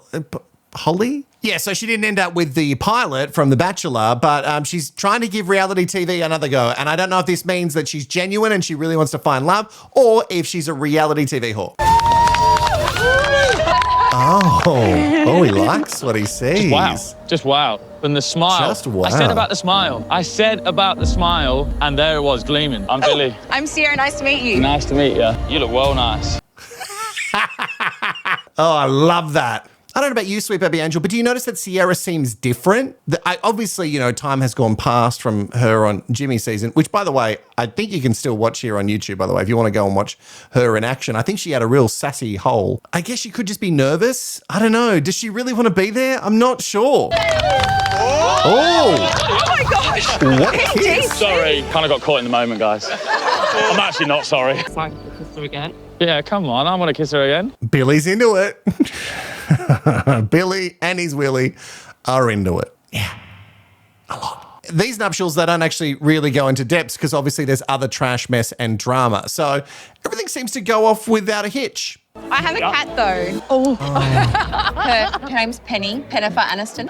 Holly? Yeah, so she didn't end up with the pilot from The Bachelor, but she's trying to give reality TV another go. And I don't know if this means that she's genuine and she really wants to find love, or if she's a reality TV whore. Oh, he likes what he sees. Just wow. And the smile. Just wow. I said about the smile, and there it was, gleaming. I'm Billy. I'm Sierra. Nice to meet you. Nice to meet you. You look well nice. Oh, I love that. I don't know about you, Sweet Baby Angel, but do you notice that Sierra seems different? Obviously, time has gone past from her on Jimmy season, which, by the way, I think you can still watch here on YouTube, by the way, if you want to go and watch her in action. I think she had a real sassy hole. I guess she could just be nervous. I don't know. Does she really want to be there? I'm not sure. Oh my gosh. What a kiss. Sorry, kind of got caught in the moment, guys. I'm actually not sorry. It's like to kiss her again. Yeah, come on. I want to kiss her again. Billy's into it. Billy and his Willie are into it. Yeah, a lot. These nuptials, they don't actually really go into depths because obviously there's other trash, mess and drama. So everything seems to go off without a hitch. I have a cat though. Oh. Her name's Penny, Pennifer Aniston.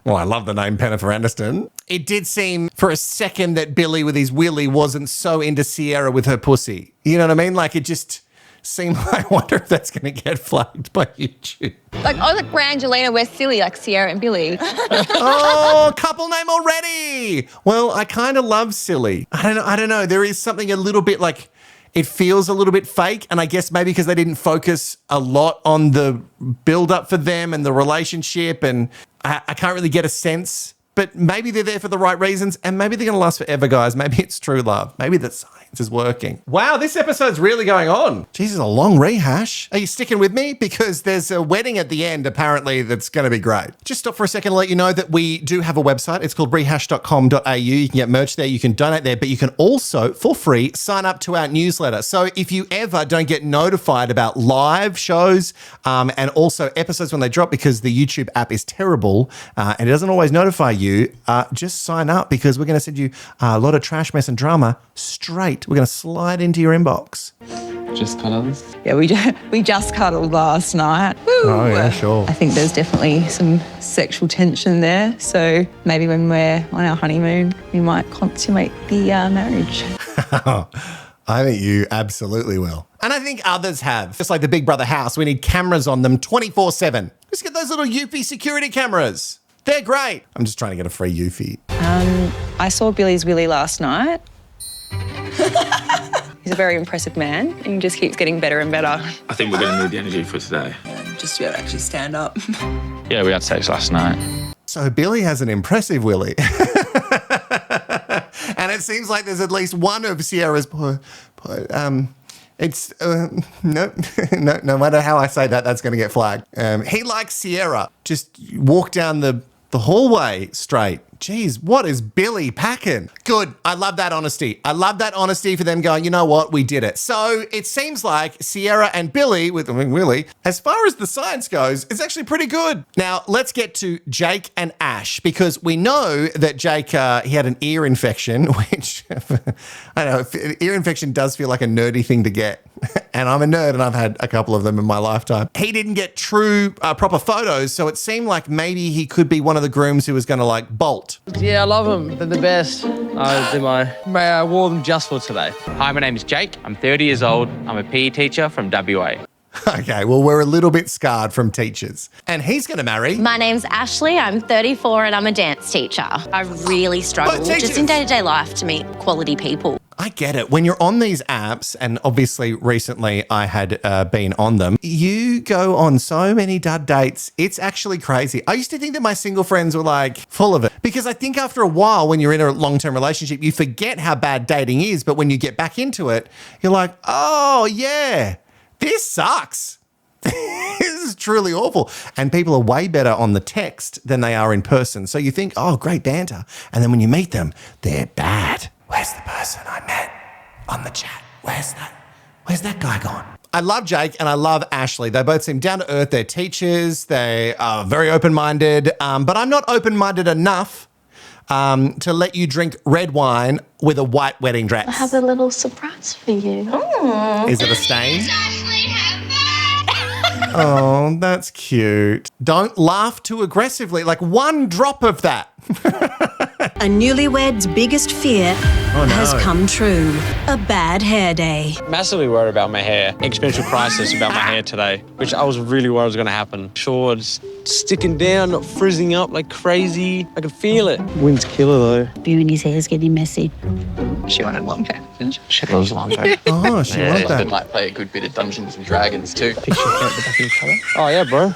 Well, I love the name Pennifer Aniston. It did seem for a second that Billy with his Willie wasn't so into Sierra with her pussy. You know what I mean? Like it just seemed like, I wonder if that's going to get flagged by YouTube. Like, I was like Brangelina, we're silly like Sierra and Billy. Oh, couple name already. Well, I kind of love silly. I don't know. There is something a little bit like, it feels a little bit fake, and I guess maybe because they didn't focus a lot on the build-up for them and the relationship, and I can't really get a sense. But maybe they're there for the right reasons, and maybe they're going to last forever, guys. Maybe it's true love. Maybe the science is working. Wow, this episode's really going on. Jesus, a long rehash. Are you sticking with me? Because there's a wedding at the end, apparently, that's going to be great. Just stop for a second to let you know that we do have a website. It's called rehashed.com.au. You can get merch there. You can donate there. But you can also, for free, sign up to our newsletter. So if you ever don't get notified about live shows and also episodes when they drop, because the YouTube app is terrible and it doesn't always notify you, you, just sign up because we're going to send you a lot of trash, mess and drama straight. We're going to slide into your inbox. Just cuddles? Yeah, we just cuddled last night. Woo! Oh, yeah, sure. I think there's definitely some sexual tension there. So maybe when we're on our honeymoon, we might consummate the marriage. I think you absolutely will. And I think others have. Just like the Big Brother house, we need cameras on them 24/7. Just get those little Eufy security cameras. They're great. I'm just trying to get a free Eufy. I saw Billy's Willy last night. He's a very impressive man and he just keeps getting better and better. I think we're going to need the energy for today. Just to be able to actually stand up. Yeah, we had sex last night. So Billy has an impressive Willy. And it seems like there's at least one of Sierra's no matter how I say that, that's going to get flagged. He likes Sierra. Just walk down the hallway straight. Jeez, what is Billy packing? Good. I love that honesty. I love that honesty for them going, you know what, we did it. So it seems like Sierra and Billy, Willy, as far as the science goes, is actually pretty good. Now, let's get to Jake and Ash, because we know that Jake, he had an ear infection, which, I don't know, ear infection does feel like a nerdy thing to get. And I'm a nerd and I've had a couple of them in my lifetime. He didn't get true, proper photos, so it seemed like maybe he could be one of the grooms who was going to like bolt. Yeah, I love them. They're the best. I wore them just for today. Hi, my name is Jake. I'm 30 years old. I'm a PE teacher from WA. Okay, well, we're a little bit scarred from teachers. And he's going to marry... My name's Ashley. I'm 34 and I'm a dance teacher. I really struggle just in day-to-day life to meet quality people. I get it. When you're on these apps, and obviously recently I had been on them, you go on so many dud dates. It's actually crazy. I used to think that my single friends were like full of it because I think after a while when you're in a long-term relationship, you forget how bad dating is. But when you get back into it, you're like, oh yeah, this sucks. This is truly awful. And people are way better on the text than they are in person. So you think, oh, great banter. And then when you meet them, they're bad. Where's the person I met on the chat? Where's that guy gone? I love Jake and I love Ashley. They both seem down to earth. They're teachers. They are very open-minded. But I'm not open-minded enough to let you drink red wine with a white wedding dress. I have a little surprise for you. Is it a stain? Oh, that's cute. Don't laugh too aggressively. Like one drop of that. A newlywed's biggest fear has come true. A bad hair day. Massively worried about my hair. Existential crisis about my hair today, which I was really worried was going to happen. Sure, just sticking down, not frizzing up like crazy. I could feel it. Wind's killer though. Boonie's hair's getting messy. She wanted long hair, didn't she? She loves long hair. Oh, she wanted that. Might play a good bit of Dungeons and Dragons too. Oh yeah, bro.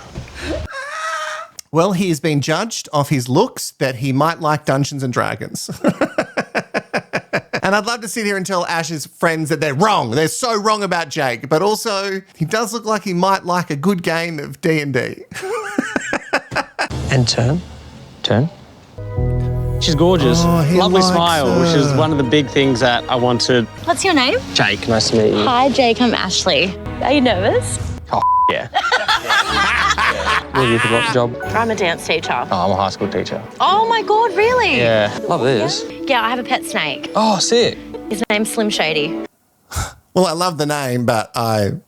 Well, he has been judged off his looks that he might like Dungeons and Dragons. And I'd love to sit here and tell Ash's friends that they're wrong. They're so wrong about Jake. But also, he does look like he might like a good game of D&D. And turn. She's gorgeous. Lovely smile, which is one of the big things that I wanted. What's your name? Jake, nice to meet you. Hi, Jake. I'm Ashley. Are you nervous? Oh, yeah. What do you think about the job? I'm a dance teacher. Oh, I'm a high school teacher. Oh my God, really? Yeah. Love this. Yeah, I have a pet snake. Oh, sick. His name's Slim Shady. Well, I love the name, but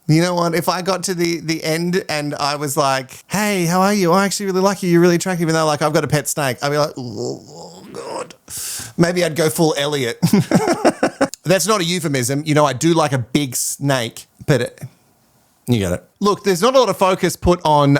you know what? If I got to the end and I was like, hey, how are you? I actually really like you. You're really attractive. And they're like, I've got a pet snake. I'd be like, oh, God. Maybe I'd go full Elliot. That's not a euphemism. You know, I do like a big snake, but you get it. Look, there's not a lot of focus put on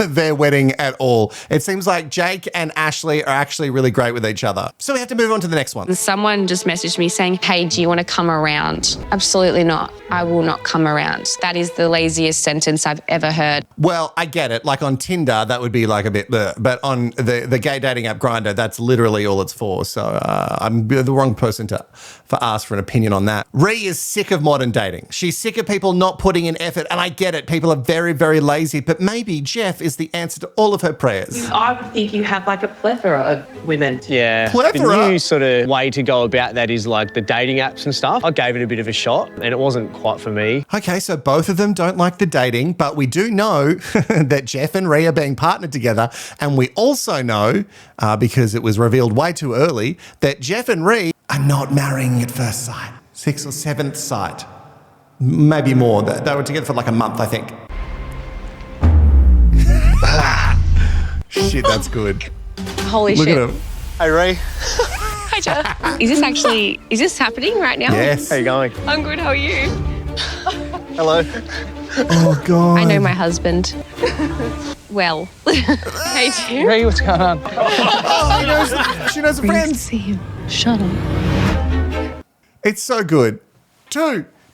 their wedding at all. It seems like Jake and Ashley are actually really great with each other. So we have to move on to the next one. Someone just messaged me saying, hey, do you want to come around? Absolutely not. I will not come around. That is the laziest sentence I've ever heard. Well, I get it. Like on Tinder, that would be like a bit, but on the gay dating app Grindr, that's literally all it's for. So I'm the wrong person to ask for an opinion on that. Ree is sick of modern dating. She's sick of people not putting in effort, and I get it. people are very, very lazy, but maybe Jeff is the answer to all of her prayers. I would think you have like a plethora of women. Yeah. Plethora? The new sort of way to go about that is like the dating apps and stuff. I gave it a bit of a shot and it wasn't quite for me. Okay, so both of them don't like the dating, but we do know that Jeff and Rhea are being partnered together. And we also know, because it was revealed way too early, that Jeff and Rhea are not marrying at first sight. 6th or 7th sight. Maybe more. They were together for like a month, I think. Shit, that's good. Holy Look shit. at him. Hey, Ray. Hi, Jeff. Is this happening right now? Yes. How you going? I'm good, how are you? Hello. Oh, God. I know my husband. Well. Hey, dear. Ray, what's going on? Oh, she knows her friends. See him. Shut up. It's so good.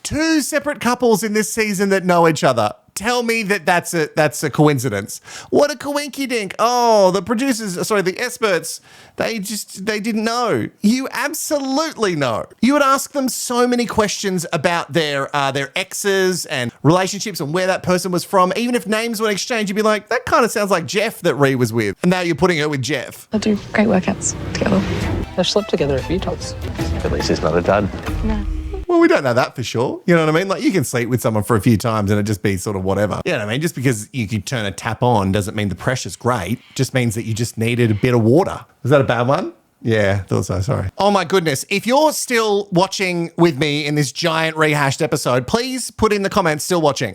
Two separate couples in this season that know each other. Tell me that that's a coincidence. What a coinky dink. Oh, the experts, they didn't know. You absolutely know. You would ask them so many questions about their exes and relationships and where that person was from. Even if names were exchanged, you'd be like, that kind of sounds like Jeff that Rhea was with. And now you're putting her with Jeff. I do great workouts together. They've slept together a few times. At least it's not a dud. No. Well, we don't know that for sure. You know what I mean? Like, you can sleep with someone for a few times and it just be sort of whatever. You know what I mean? Just because you can turn a tap on doesn't mean the pressure's great. Just means that you just needed a bit of water. Was that a bad one? Yeah, thought so. Sorry. Oh my goodness. If you're still watching with me in this giant rehashed episode, please put in the comments, still watching.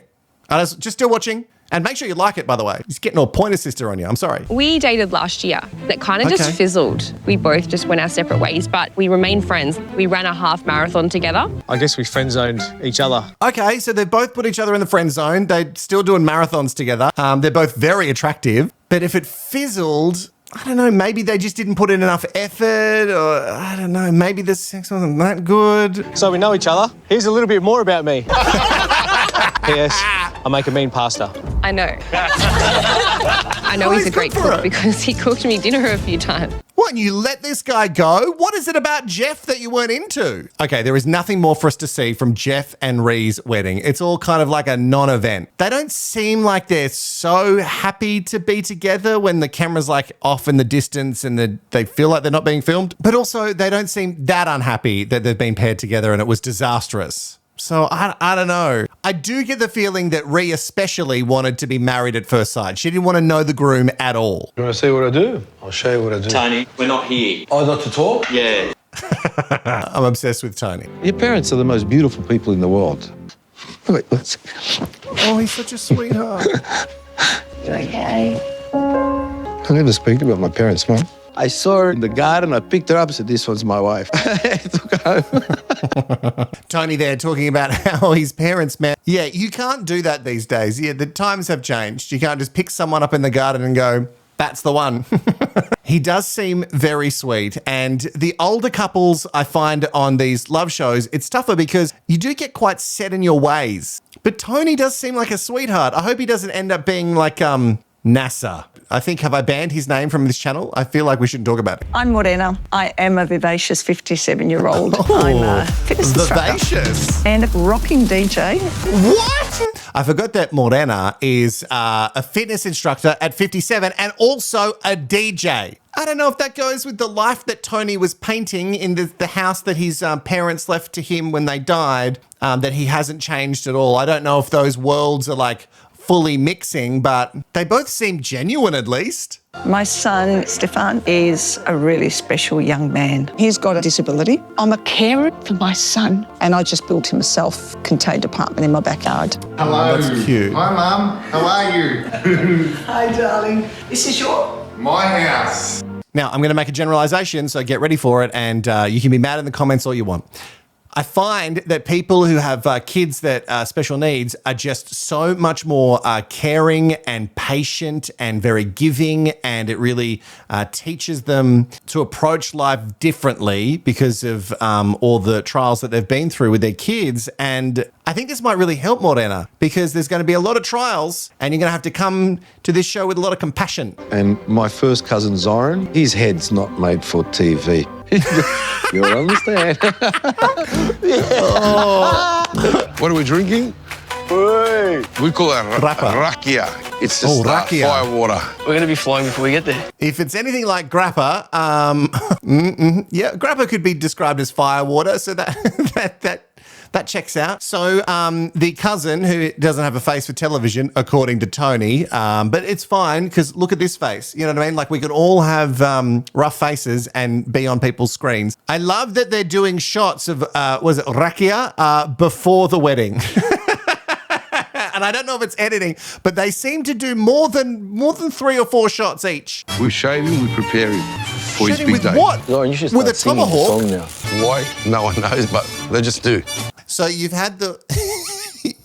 Just still watching. And make sure you like it, by the way. He's getting all pointer sister on you. I'm sorry. We dated last year. That kind of just fizzled. We both just went our separate ways, but we remained friends. We ran a half marathon together. I guess we friend zoned each other. Okay, so they've both put each other in the friend zone. They're still doing marathons together. They're both very attractive. But if it fizzled, I don't know, maybe they just didn't put in enough effort, or I don't know, maybe the sex wasn't that good. So we know each other. Here's a little bit more about me. P.S. I make a mean pasta. I know. I know he's a great cook because he cooked me dinner a few times. What, and you let this guy go? What is it about Jeff that you weren't into? Okay, there is nothing more for us to see from Jeff and Rhea's wedding. It's all kind of like a non-event. They don't seem like they're so happy to be together when the camera's like off in the distance and they feel like they're not being filmed. But also, they don't seem that unhappy that they've been paired together and it was disastrous. So I don't know. I do get the feeling that Rhea especially wanted to be married at first sight. She didn't want to know the groom at all. You want to see what I do? I'll show you what I do. Tony, we're not here. Oh, not to talk? Yeah. I'm obsessed with Tony. Your parents are the most beautiful people in the world. Wait, let's... Oh, he's such a sweetheart. You okay? I never speak about my parents, Mum. I saw her in the garden, I picked her up and said, this one's my wife. I took her home. Tony there talking about how his parents met. Yeah, you can't do that these days. Yeah, the times have changed. You can't just pick someone up in the garden and go, that's the one. He does seem very sweet. And the older couples I find on these love shows, it's tougher because you do get quite set in your ways. But Tony does seem like a sweetheart. I hope he doesn't end up being like NASA. I think, have I banned his name from this channel? I feel like we shouldn't talk about it. I'm Morena. I am a vivacious 57-year-old. Oh, I'm a fitness vivacious. instructor and a rocking DJ. What? I forgot that Morena is a fitness instructor at 57 and also a DJ. I don't know if that goes with the life that Tony was painting in the house that his parents left to him when they died, that he hasn't changed at all. I don't know if those worlds are like fully mixing, but they both seem genuine at least. My son, Stefan, is a really special young man. He's got a disability. I'm a carer for my son, and I just built him a self-contained apartment in my backyard. Hello. That's cute. Hi, Mum. How are you? Hi, darling. This is my house. Now, I'm going to make a generalization, so get ready for it, and you can be mad in the comments all you want. I find that people who have kids that are special needs are just so much more caring and patient and very giving, and it really teaches them to approach life differently because of all the trials that they've been through with their kids. And I think this might really help Morena because there's going to be a lot of trials and you're going to have to come to this show with a lot of compassion. And my first cousin, Zoran, his head's not made for TV. You'll understand. Oh. What are we drinking? We call it rakia. It's just rakia. fire water. We're going to be flying before we get there. If it's anything like grappa, yeah, grappa could be described as fire water, so that checks out. So the cousin who doesn't have a face for television, according to Tony, but it's fine because look at this face. You know what I mean? Like we could all have rough faces and be on people's screens. I love that they're doing shots of, was it rakia, before the wedding. And I don't know if it's editing, but they seem to do more than 3 or 4 shots each. We shave him, we prepare him for his Shave him big with day. what? No, you should With a start singing tomahawk? the song now. Why? No one knows, but they just do. So you've had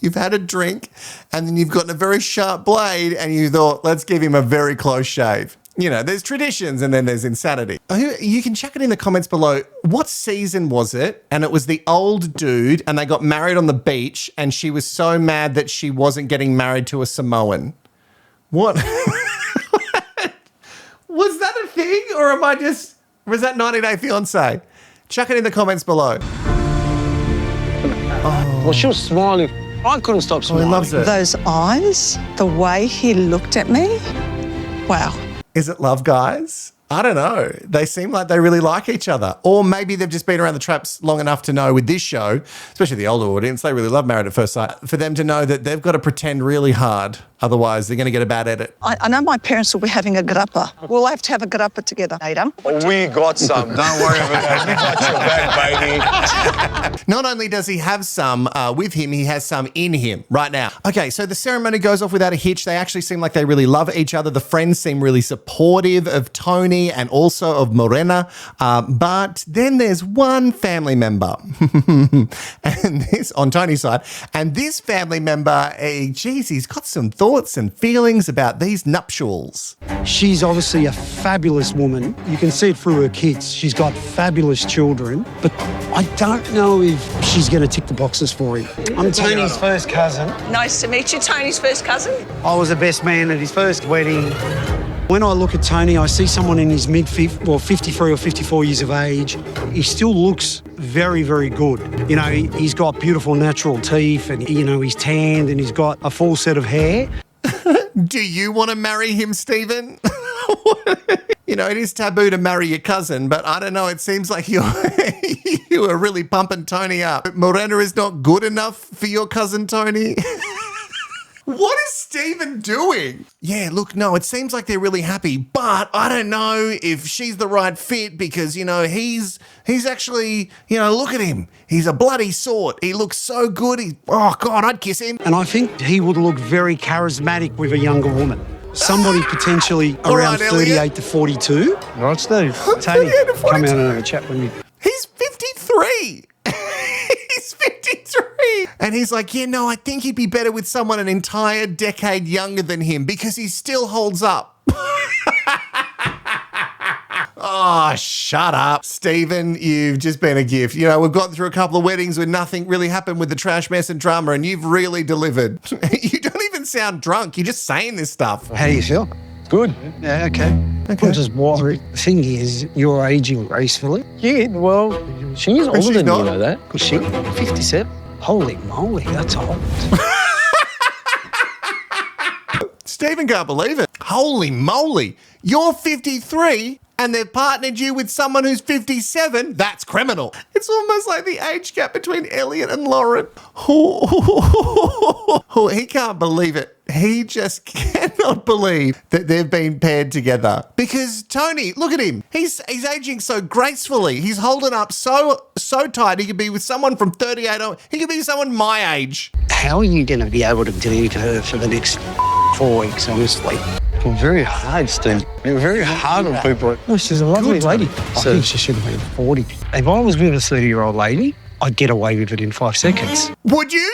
you've had a drink, and then you've gotten a very sharp blade, and you thought, let's give him a very close shave. You know, there's traditions and then there's insanity. You can check it in the comments below. What season was it? And it was the old dude and they got married on the beach and she was so mad that she wasn't getting married to a Samoan. What? Was that a thing or was that 90 Day Fiancé? Chuck it in the comments below. Well, she was smiling. I couldn't stop smiling. He loves it. Those eyes, the way he looked at me, wow. Is it love, guys? I don't know. They seem like they really like each other. Or maybe they've just been around the traps long enough to know with this show, especially the older audience, they really love Married at First Sight, for them to know that they've got to pretend really hard. Otherwise, they're going to get a bad edit. I know my parents will be having a grappa. We'll have to have a grappa together, Adam. We got some. Don't worry about that. We got your back, baby. Not only does he have some with him, he has some in him right now. Okay, so the ceremony goes off without a hitch. They actually seem like they really love each other. The friends seem really supportive of Tony and also of Morena. But then there's one family member, and this on Tony's side, and this family member, he's got some thoughts and feelings about these nuptials. She's obviously a fabulous woman. You can see it through her kids. She's got fabulous children, but I don't know if she's going to tick the boxes for him. I'm Tony's first cousin. Nice to meet you, Tony's first cousin. I was the best man at his first wedding. When I look at Tony, I see someone in his 53 or 54 years of age. He still looks very, very good. You know, he's got beautiful natural teeth and, you know, he's tanned and he's got a full set of hair. Do you want to marry him, Stephen? You know, it is taboo to marry your cousin, but I don't know. It seems like you are really pumping Tony up. Morena is not good enough for your cousin, Tony. What is Stephen doing? Yeah, look, no, it seems like they're really happy, but I don't know if she's the right fit because, you know, he's actually, you know, look at him. He's a bloody sort. He looks so good. Oh, God, I'd kiss him. And I think he would look very charismatic with a younger woman. Somebody potentially around 38 to 42. All right, Steve. Tony, come out and have a chat with me. He's 53. He's 53. And he's like, yeah, no, I think he'd be better with someone an entire decade younger than him because he still holds up. Oh, shut up. Stephen, you've just been a gift. You know, we've gone through a couple of weddings where nothing really happened with the trash, mess and drama, and you've really delivered. You don't even sound drunk. You're just saying this stuff. How do you feel? Good. Yeah, okay. I'm just worried. The thing is, you're aging gracefully. Yeah, well, she's older than you, know that. Is she? 57. Holy moly, that's old. Stephen can't believe it. Holy moly. You're 53 and they've partnered you with someone who's 57. That's criminal. It's almost like the age gap between Elliot and Lauren. He can't believe it. He just cannot believe that they've been paired together. Because Tony, look at him. He's aging so gracefully. He's holding up so tight. He could be with someone from 38 on. He could be someone my age. How are you going to be able to date her for the next 4 weeks, honestly? Well, very hard, Steve. Very hard on people. Oh, she's a lovely lady. I think she should have been 40. If I was with a 30-year-old lady, I'd get away with it in 5 seconds. Would you?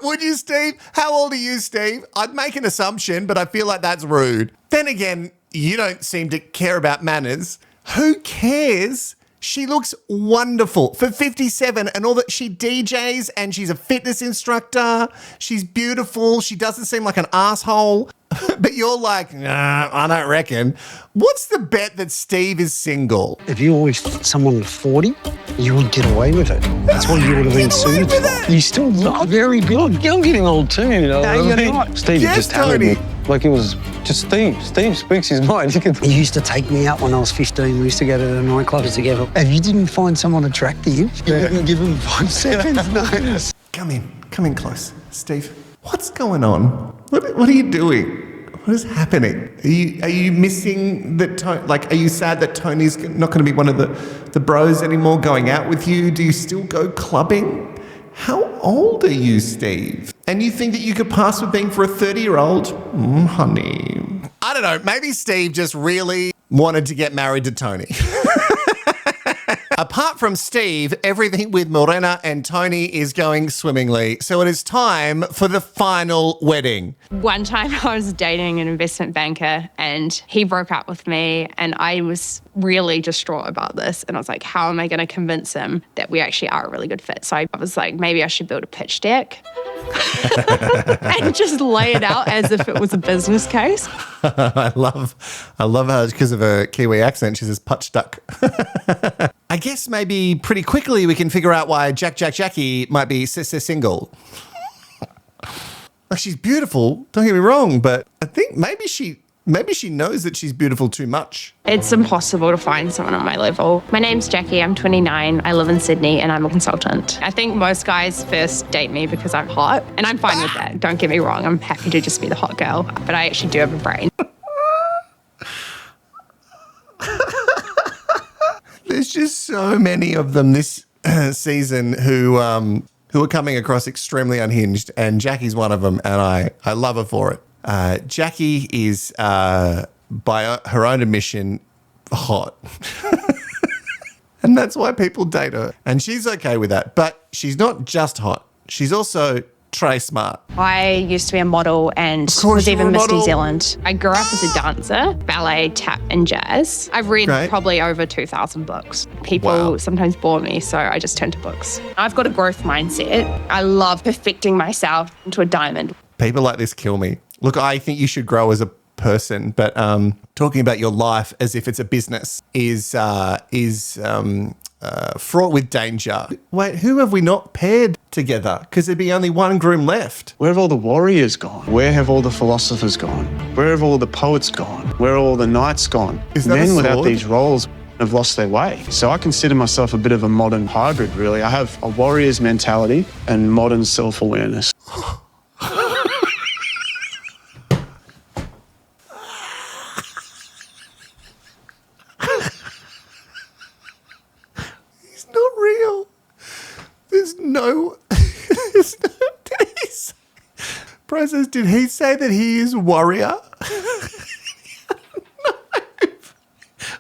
Would you, Steve? How old are you, Steve? I'd make an assumption, but I feel like that's rude. Then again, you don't seem to care about manners. Who cares? She looks wonderful for 57 and all that. She DJs and she's a fitness instructor. She's beautiful. She doesn't seem like an asshole. But you're like, nah, I don't reckon. What's the bet that Steve is single? If you were with someone at 40, you would get away with it. That's what you would have been suited for. You still look very good. I'm getting old too, you know. No, you're not. Steve just hammered me. Like it was just Steve. Steve speaks his mind. He used to take me out when I was 15. We used to go to the nightclubs together. If you didn't find someone attractive, you didn't give him 5 seconds notice. Come in close. Steve, what's going on? What are you doing? What is happening? Are you missing that? Are you sad that Tony's not going to be one of the bros anymore going out with you? Do you still go clubbing? How old are you, Steve? And you think that you could pass with being for a 30-year-old? Honey. I don't know. Maybe Steve just really wanted to get married to Tony. Apart from Steve, everything with Morena and Tony is going swimmingly. So it is time for the final wedding. One time I was dating an investment banker and he broke up with me and I was really distraught about this. And I was like, how am I going to convince him that we actually are a really good fit? So I was like, maybe I should build a pitch deck and just lay it out as if it was a business case. I love her because of her Kiwi accent. She says putch duck. I guess maybe pretty quickly we can figure out why Jackie might be single. Like, she's beautiful, don't get me wrong, but I think maybe she knows that she's beautiful too much. It's impossible to find someone on my level. My name's Jackie, I'm 29, I live in Sydney and I'm a consultant. I think most guys first date me because I'm hot and I'm fine with that. Don't get me wrong, I'm happy to just be the hot girl, but I actually do have a brain. There's just so many of them this season who are coming across extremely unhinged, and Jackie's one of them, and I love her for it. Jackie is, by her own admission, hot. And that's why people date her. And she's okay with that. But she's not just hot. She's also Trey smart. I used to be a model and was even Miss New Zealand. I grew up as a dancer, ballet, tap and jazz. I've read probably over 2,000 books. People sometimes bore me, so I just turn to books. I've got a growth mindset. I love perfecting myself into a diamond. People like this kill me. Look, I think you should grow as a person, but talking about your life as if it's a business is fraught with danger. Wait, who have we not paired together? Because there'd be only one groom left. Where have all the warriors gone? Where have all the philosophers gone? Where have all the poets gone? Where are all the knights gone? Men without these roles have lost their way. So I consider myself a bit of a modern hybrid, really. I have a warrior's mentality and modern self-awareness. Not real. There's no did he say, Process, did he say that he is warrior? No.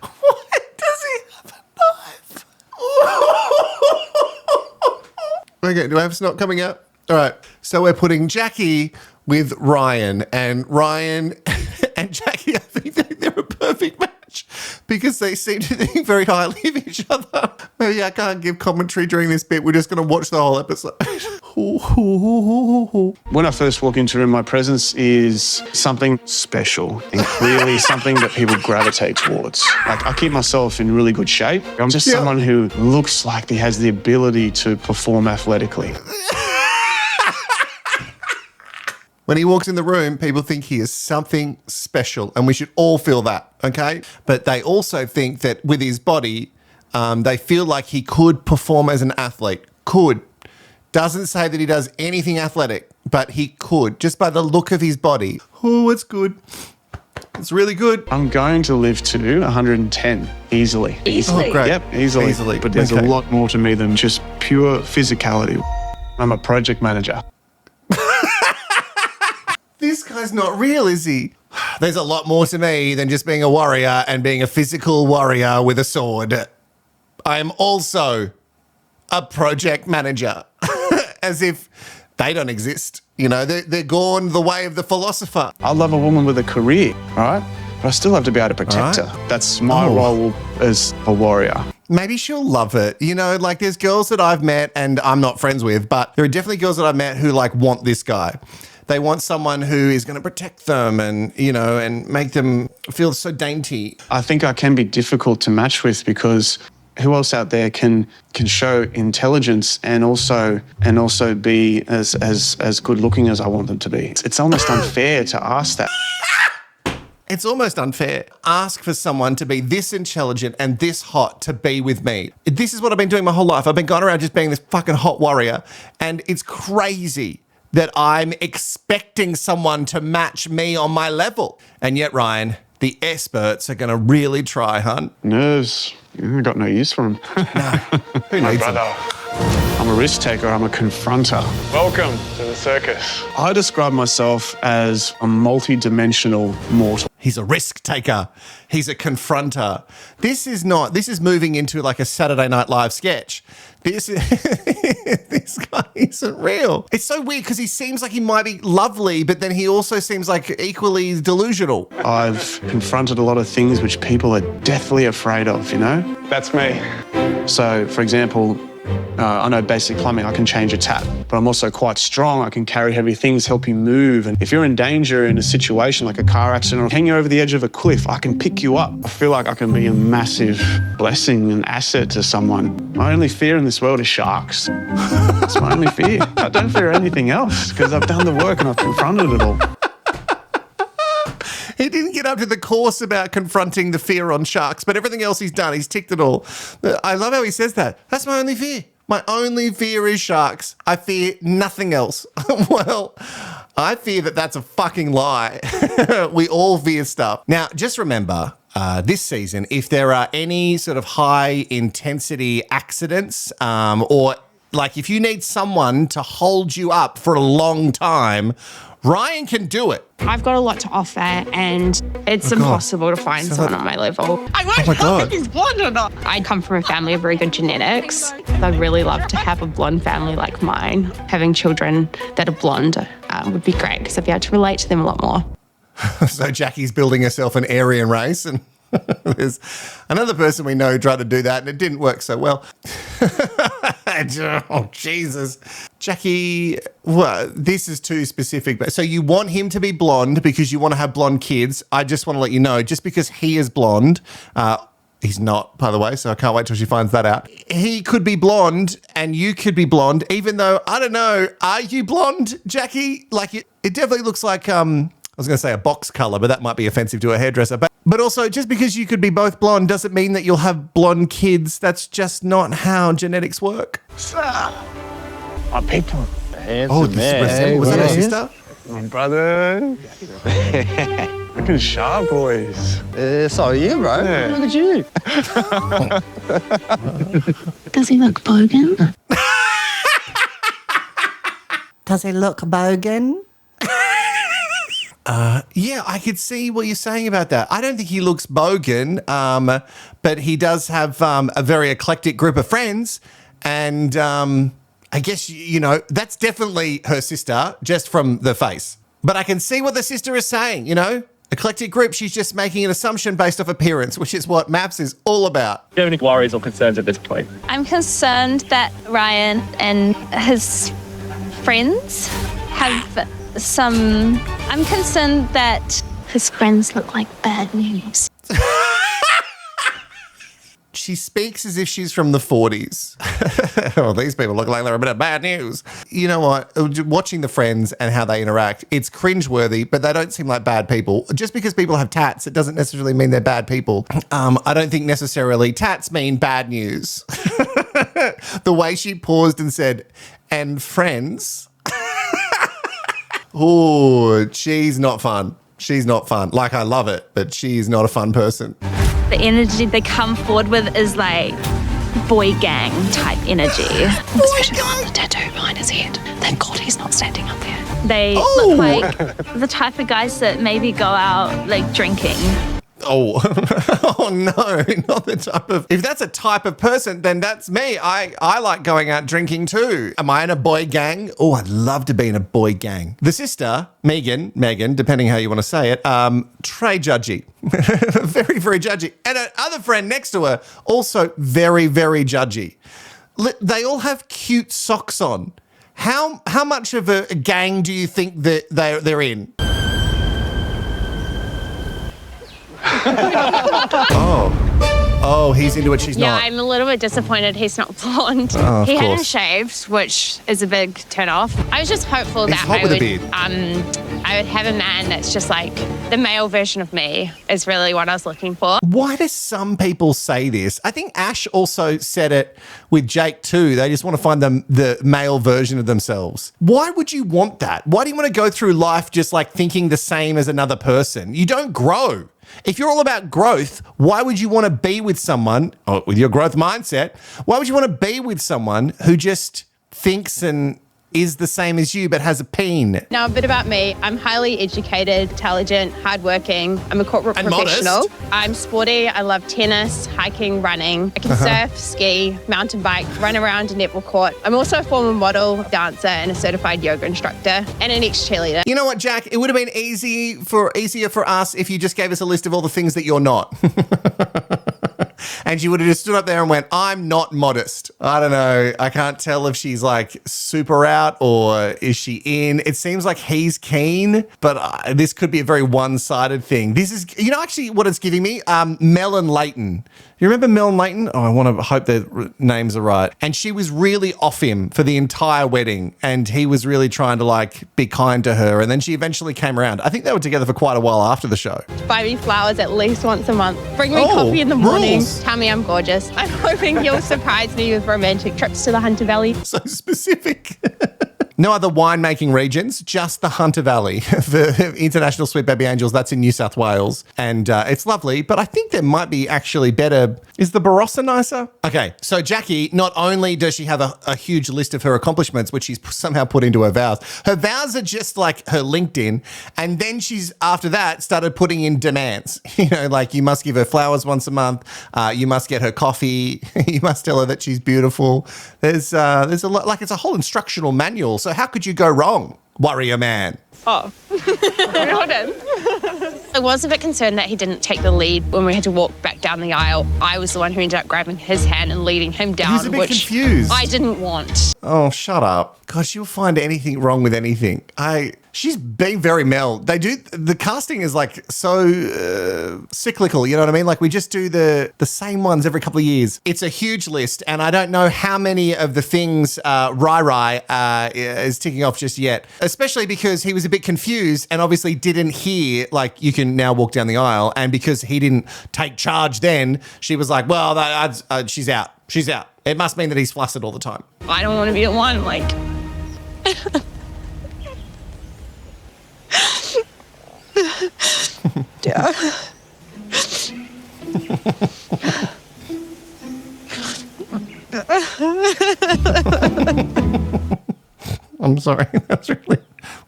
Why does he have a knife? Okay, do I have snot coming out? All right. So we're putting Jackie with Ryan, and Ryan and Jackie, I think they're a perfect match because they seem to think very highly of each other. Maybe I can't give commentary during this bit. We're just going to watch the whole episode. When I first walk into a room, my presence is something special and clearly something that people gravitate towards. Like, I keep myself in really good shape. I'm just someone who looks like he has the ability to perform athletically. When he walks in the room, people think he is something special, and we should all feel that, okay? But they also think that with his body, they feel like he could perform as an athlete. Could. Doesn't say that he does anything athletic, but he could, just by the look of his body. Oh, it's good. It's really good. I'm going to live to 110 easily. Oh, great. Yep, easily. But there's a lot more to me than just pure physicality. I'm a project manager. This guy's not real, is he? There's a lot more to me than just being a warrior and being a physical warrior with a sword. I am also a project manager. As if they don't exist. You know, they're gone the way of the philosopher. I love a woman with a career, all right? But I still have to be able to protect her. That's my role as a warrior. Maybe she'll love it. You know, like there's girls that I've met and I'm not friends with, but there are definitely girls that I've met who like want this guy. They want someone who is going to protect them and, you know, and make them feel so dainty. I think I can be difficult to match with because who else out there can show intelligence and also be as good looking as I want them to be? It's almost unfair to ask that. It's almost unfair. Ask for someone to be this intelligent and this hot to be with me. This is what I've been doing my whole life. I've been going around just being this fucking hot warrior, and it's crazy that I'm expecting someone to match me on my level. And yet, Ryan, the experts are going to really try, hun. Nerves. I got no use for them. No. Who My needs brother. I'm a risk taker. I'm a confronter. Welcome to the circus. I describe myself as a multi-dimensional mortal. He's a risk taker. He's a confronter. This is moving into like a Saturday Night Live sketch. This guy isn't real. It's so weird because he seems like he might be lovely, but then he also seems like equally delusional. I've confronted a lot of things which people are deathly afraid of, you know? That's me. So, for example, I know basic plumbing, I can change a tap, but I'm also quite strong. I can carry heavy things, help you move. And if you're in danger in a situation like a car accident or hanging over the edge of a cliff, I can pick you up. I feel like I can be a massive blessing and asset to someone. My only fear in this world is sharks. That's my only fear. I don't fear anything else because I've done the work and I've confronted it all. He didn't get up to the course about confronting the fear on sharks, but everything else he's done, he's ticked it all. I love how he says that. That's my only fear. My only fear is sharks. I fear nothing else. Well, I fear that that's a fucking lie. We all fear stuff. Now, just remember, this season, if there are any sort of high intensity accidents or like if you need someone to hold you up for a long time, Ryan can do it. I've got a lot to offer and it's impossible to find someone on my level. I won't know if he's blonde or not. I come from a family of very good genetics. I'd really love to have a blonde family like mine. Having children that are blonde would be great because I'd be able to relate to them a lot more. So Jackie's building herself an Aryan race and there's another person we know who tried to do that and it didn't work so well. Oh, Jesus. Jackie, well, this is too specific. But so you want him to be blonde because you want to have blonde kids. I just want to let you know, just because he is blonde, he's not, by the way, so I can't wait till she finds that out. He could be blonde and you could be blonde, even though, I don't know, are you blonde, Jackie? Like, it definitely looks like, I was going to say a box colour, but that might be offensive to a hairdresser. But also, just because you could be both blonde doesn't mean that you'll have blonde kids. That's just not how genetics work. My people. Oh, man. Was that your sister? My brother. Looking sharp, boys. So are you, bro. Yeah. Look at you. Does he look bogan? Does he look bogan? Yeah, I could see what you're saying about that. I don't think he looks bogan, but he does have a very eclectic group of friends. And I guess, you know, that's definitely her sister just from the face. But I can see what the sister is saying, you know. Eclectic group, she's just making an assumption based off appearance, which is what MAFS is all about. Do you have any worries or concerns at this point? I'm concerned that Ryan and his friends have I'm concerned that His friends look like bad news. She speaks as if she's from the 40s. Oh, these people look like they're a bit of bad news. You know what? Watching the friends and how they interact, it's cringeworthy, but they don't seem like bad people. Just because people have tats, it doesn't necessarily mean they're bad people. I don't think necessarily tats mean bad news. The way she paused and said, and friends. Oh, she's not fun. She's not fun. Like, I love it, but she's not a fun person. the energy they come forward with is like boy gang type energy. Especially on the tattoo behind his head. Thank God he's not standing up there. They look like the type of guys that maybe go out like drinking. Oh, oh no, not the type of... If that's a type of person, then that's me. I like going out drinking too. Am I in a boy gang? Oh, I'd love to be in a boy gang. The sister, Megan, depending how you want to say it, Trey judgy. Very, very judgy. And her other friend next to her, also very, very judgy. They all have cute socks on. How much of a gang do you think that they're in? Oh, he's into it, she's Yeah, not. I'm a little bit disappointed he's not blonde. Oh, of he hadn't course. shaved, which is a big turn off. I was just hopeful He's that hot with a beard. I would have a man that's just like the male version of me is really what I was looking for. Why do some people say this? I think Ash also said it with Jake too. They just want to find the male version of themselves. Why would you want that? Why do you want to go through life just like thinking the same as another person? You don't grow. If you're all about growth, why would you want to be with someone, or with your growth mindset, why would you want to be with someone who just thinks and is the same as you but has a peen? Now, a bit about me. I'm highly educated, intelligent, hardworking. I'm a corporate And professional. modest. I'm sporty. I love tennis, hiking, running. I can surf, ski, mountain bike, run around a netball court. I'm also a former model, dancer, and a certified yoga instructor, and an ex-cheerleader. You know what, Jack? It would have been easier for us if you just gave us a list of all the things that you're not. And she would have just stood up there and went, I'm not modest. I don't know. I can't tell if she's like super out or is she in. It seems like he's keen, but this could be a very one-sided thing. This is, you know, actually what it's giving me? Mel and Leighton. You remember Mel and Leighton? Oh, I want to hope their names are right. And she was really off him for the entire wedding. And he was really trying to like be kind to her. And then she eventually came around. I think they were together for quite a while after the show. Buy me flowers at least once a month. Bring me Oh, coffee in the morning. rules. Tell me I'm gorgeous. I'm hoping you'll surprise me with romantic trips to the Hunter Valley. So specific. No other winemaking regions, just the Hunter Valley for International Sweet Baby Angels. That's in New South Wales. And it's lovely, but I think there might be actually better. Is the Barossa nicer? Okay, so Jackie, not only does she have a huge list of her accomplishments, which she's somehow put into her vows are just like her LinkedIn. And then she's, after that, started putting in demands. You know, like you must give her flowers once a month. You must get her coffee. You must tell her that she's beautiful. There's a lot, like it's a whole instructional manual. So how could you go wrong, warrior man? Oh, I was a bit concerned that he didn't take the lead when we had to walk back down the aisle. I was the one who ended up grabbing his hand and leading him down, He was a bit which confused. I didn't want. Oh, shut up. Gosh, you'll find anything wrong with anything. She's being very Mel. The casting is like so cyclical, you know what I mean? Like we just do the same ones every couple of years. It's a huge list and I don't know how many of the things Rai is ticking off just yet, especially because he was a bit confused and obviously didn't hear, like, you can now walk down the aisle, and because he didn't take charge then, she was like, well, she's out. She's out. It must mean that he's flustered all the time. I don't want to be the one, like... Yeah. I'm sorry.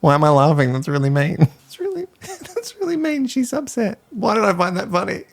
Why am I laughing? That's really mean. That's really mean. She's upset. Why did I find that funny?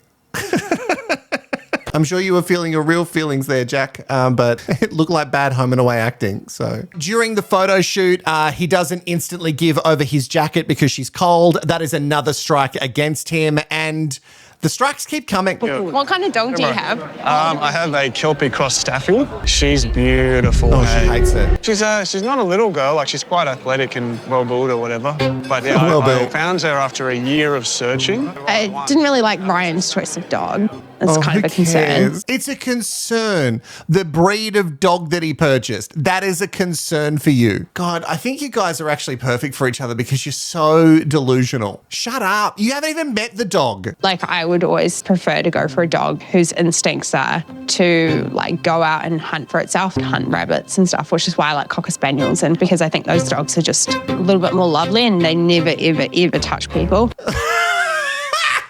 I'm sure you were feeling your real feelings there, Jack, but it looked like bad home and away acting. So during the photo shoot, he doesn't instantly give over his jacket because she's cold. That is another strike against him, and the strikes keep coming. What kind of dog do you have? I have a Kelpie cross Staffy. She's beautiful. Oh, she hates it. She's not a little girl. Like she's quite athletic and well-built or whatever. But yeah, I found her after a year of searching. I didn't really like Ryan's choice of dog. It's kind of a concern. It's a concern. The breed of dog that he purchased, that is a concern for you. God, I think you guys are actually perfect for each other because you're so delusional. Shut up. You haven't even met the dog. Like, I would always prefer to go for a dog whose instincts are to like go out and hunt for itself, hunt rabbits and stuff, which is why I like Cocker Spaniels, and because I think those dogs are just a little bit more lovely and they never, ever, ever touch people.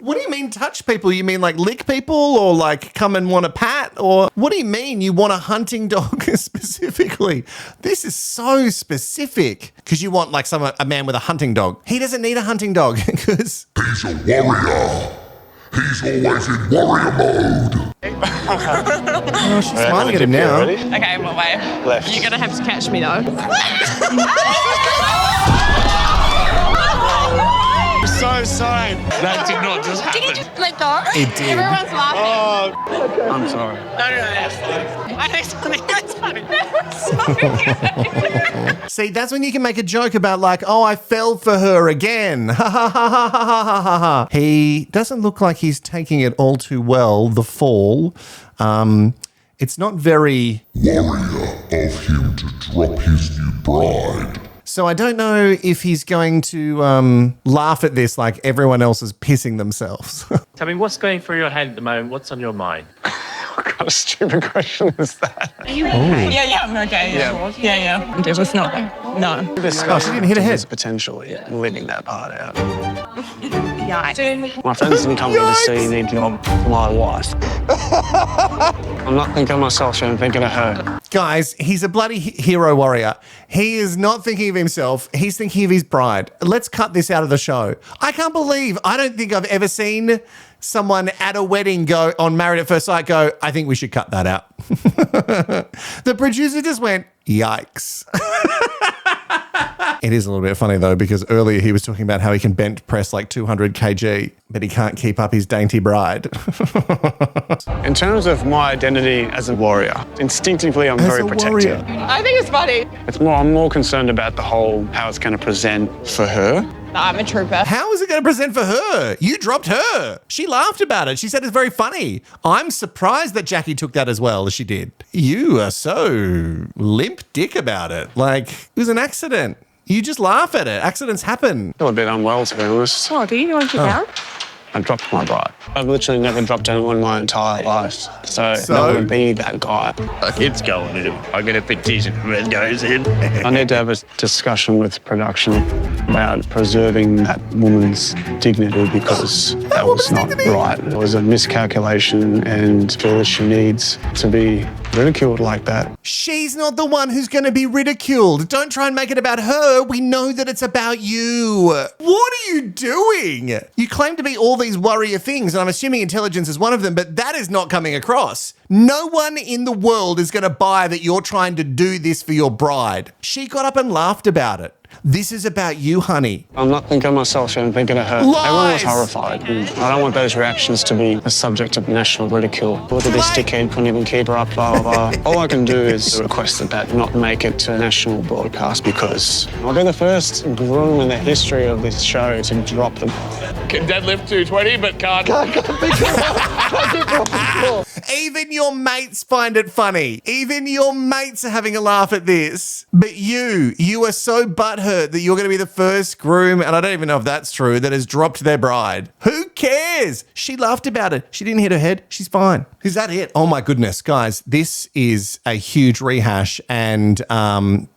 What do you mean touch people? You mean like lick people or like come and want a pat? Or what do you mean you want a hunting dog specifically? This is so specific because you want like a man with a hunting dog. He doesn't need a hunting dog because... He's a warrior. He's always in warrior mode. Oh, she's smiling at him now. Okay, what way? Left. You're going to have to catch me though. So so sorry. That did not just happen. Did you just let go? It did. Everyone's laughing. Oh, I'm sorry. No, that's fine. I think something that's funny. See, that's when you can make a joke about like, oh, I fell for her again. Ha ha ha ha ha ha ha ha. He doesn't look like he's taking it all too well, the fall. It's not very... Warrior of him to drop his new bride. So I don't know if he's going to laugh at this like everyone else is pissing themselves. Tell me, what's going through your head at the moment? What's on your mind? What kind of stupid question is that? Are you okay? Yeah, I'm okay. Yeah. It was not. No. Oh, she didn't hit her head. Potentially living that part out. Yeah. My friends didn't come here to see the job for my wife. I'm not thinking of myself, I'm thinking of her. Guys, he's a bloody hero warrior. He is not thinking of himself. He's thinking of his bride. Let's cut this out of the show. I can't believe, I don't think I've ever seen someone at a wedding go on Married at First Sight go, I think we should cut that out. The producer just went, yikes. It is a little bit funny though, because earlier he was talking about how he can bench press like 200 kg, but he can't keep up his dainty bride. In terms of my identity as a warrior, instinctively I'm very protective. I think it's funny. I'm more concerned about the whole, how it's going to present for her. I'm a trooper. How is it going to present for her? You dropped her. She laughed about it. She said it's very funny. I'm surprised that Jackie took that as well as she did. You are so limp dick about it. Like, it was an accident. You just laugh at it. Accidents happen. I feel a bit unwell, to be honest. Oh, do you want to get down? I dropped my bride. I've literally never dropped anyone in my entire life. So I don't want to be that guy. It's going in. I'm going to petition where it goes in. I need to have a discussion with production about preserving that woman's dignity because that was not right. It was a miscalculation and I feel that she needs to be ridiculed like that. She's not the one who's going to be ridiculed. Don't try and make it about her. We know that it's about you. What are you doing? You claim to be all these warrior things, and I'm assuming intelligence is one of them, but that is not coming across. No one in the world is going to buy that you're trying to do this for your bride. She got up and laughed about it. This is about you, honey. I'm not thinking of myself, I'm thinking of her. Lies! Everyone was horrified. I don't want those reactions to be the subject of national ridicule. Look at this dickhead, couldn't even keep her up, blah, blah, blah. All I can do is request that not make it to a national broadcast because I'll be the first groom in the history of this show to drop them. Can deadlift 220, but can't pick her up. Even your mates find it funny. Even your mates are having a laugh at this. But you are so butthurt that you're going to be the first groom, and I don't even know if that's true, that has dropped their bride. Who cares? She laughed about it. She didn't hit her head. She's fine. Is that it? Oh my goodness, guys, this is a huge rehash, and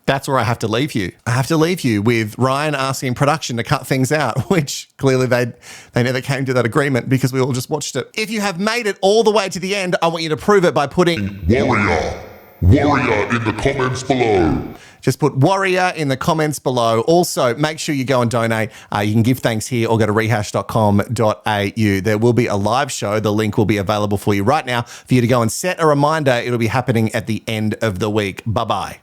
that's where I have to leave you. I have to leave you with Ryan asking production to cut things out, which clearly they never came to that agreement because we all just watched it. If you have made it all the way to the end, I want you to prove it by putting Warrior in the comments below. Just put warrior in the comments below. Also, make sure you go and donate. You can give thanks here or go to rehashed.com.au. There will be a live show. The link will be available for you right now for you to go and set a reminder. It'll be happening at the end of the week. Bye-bye.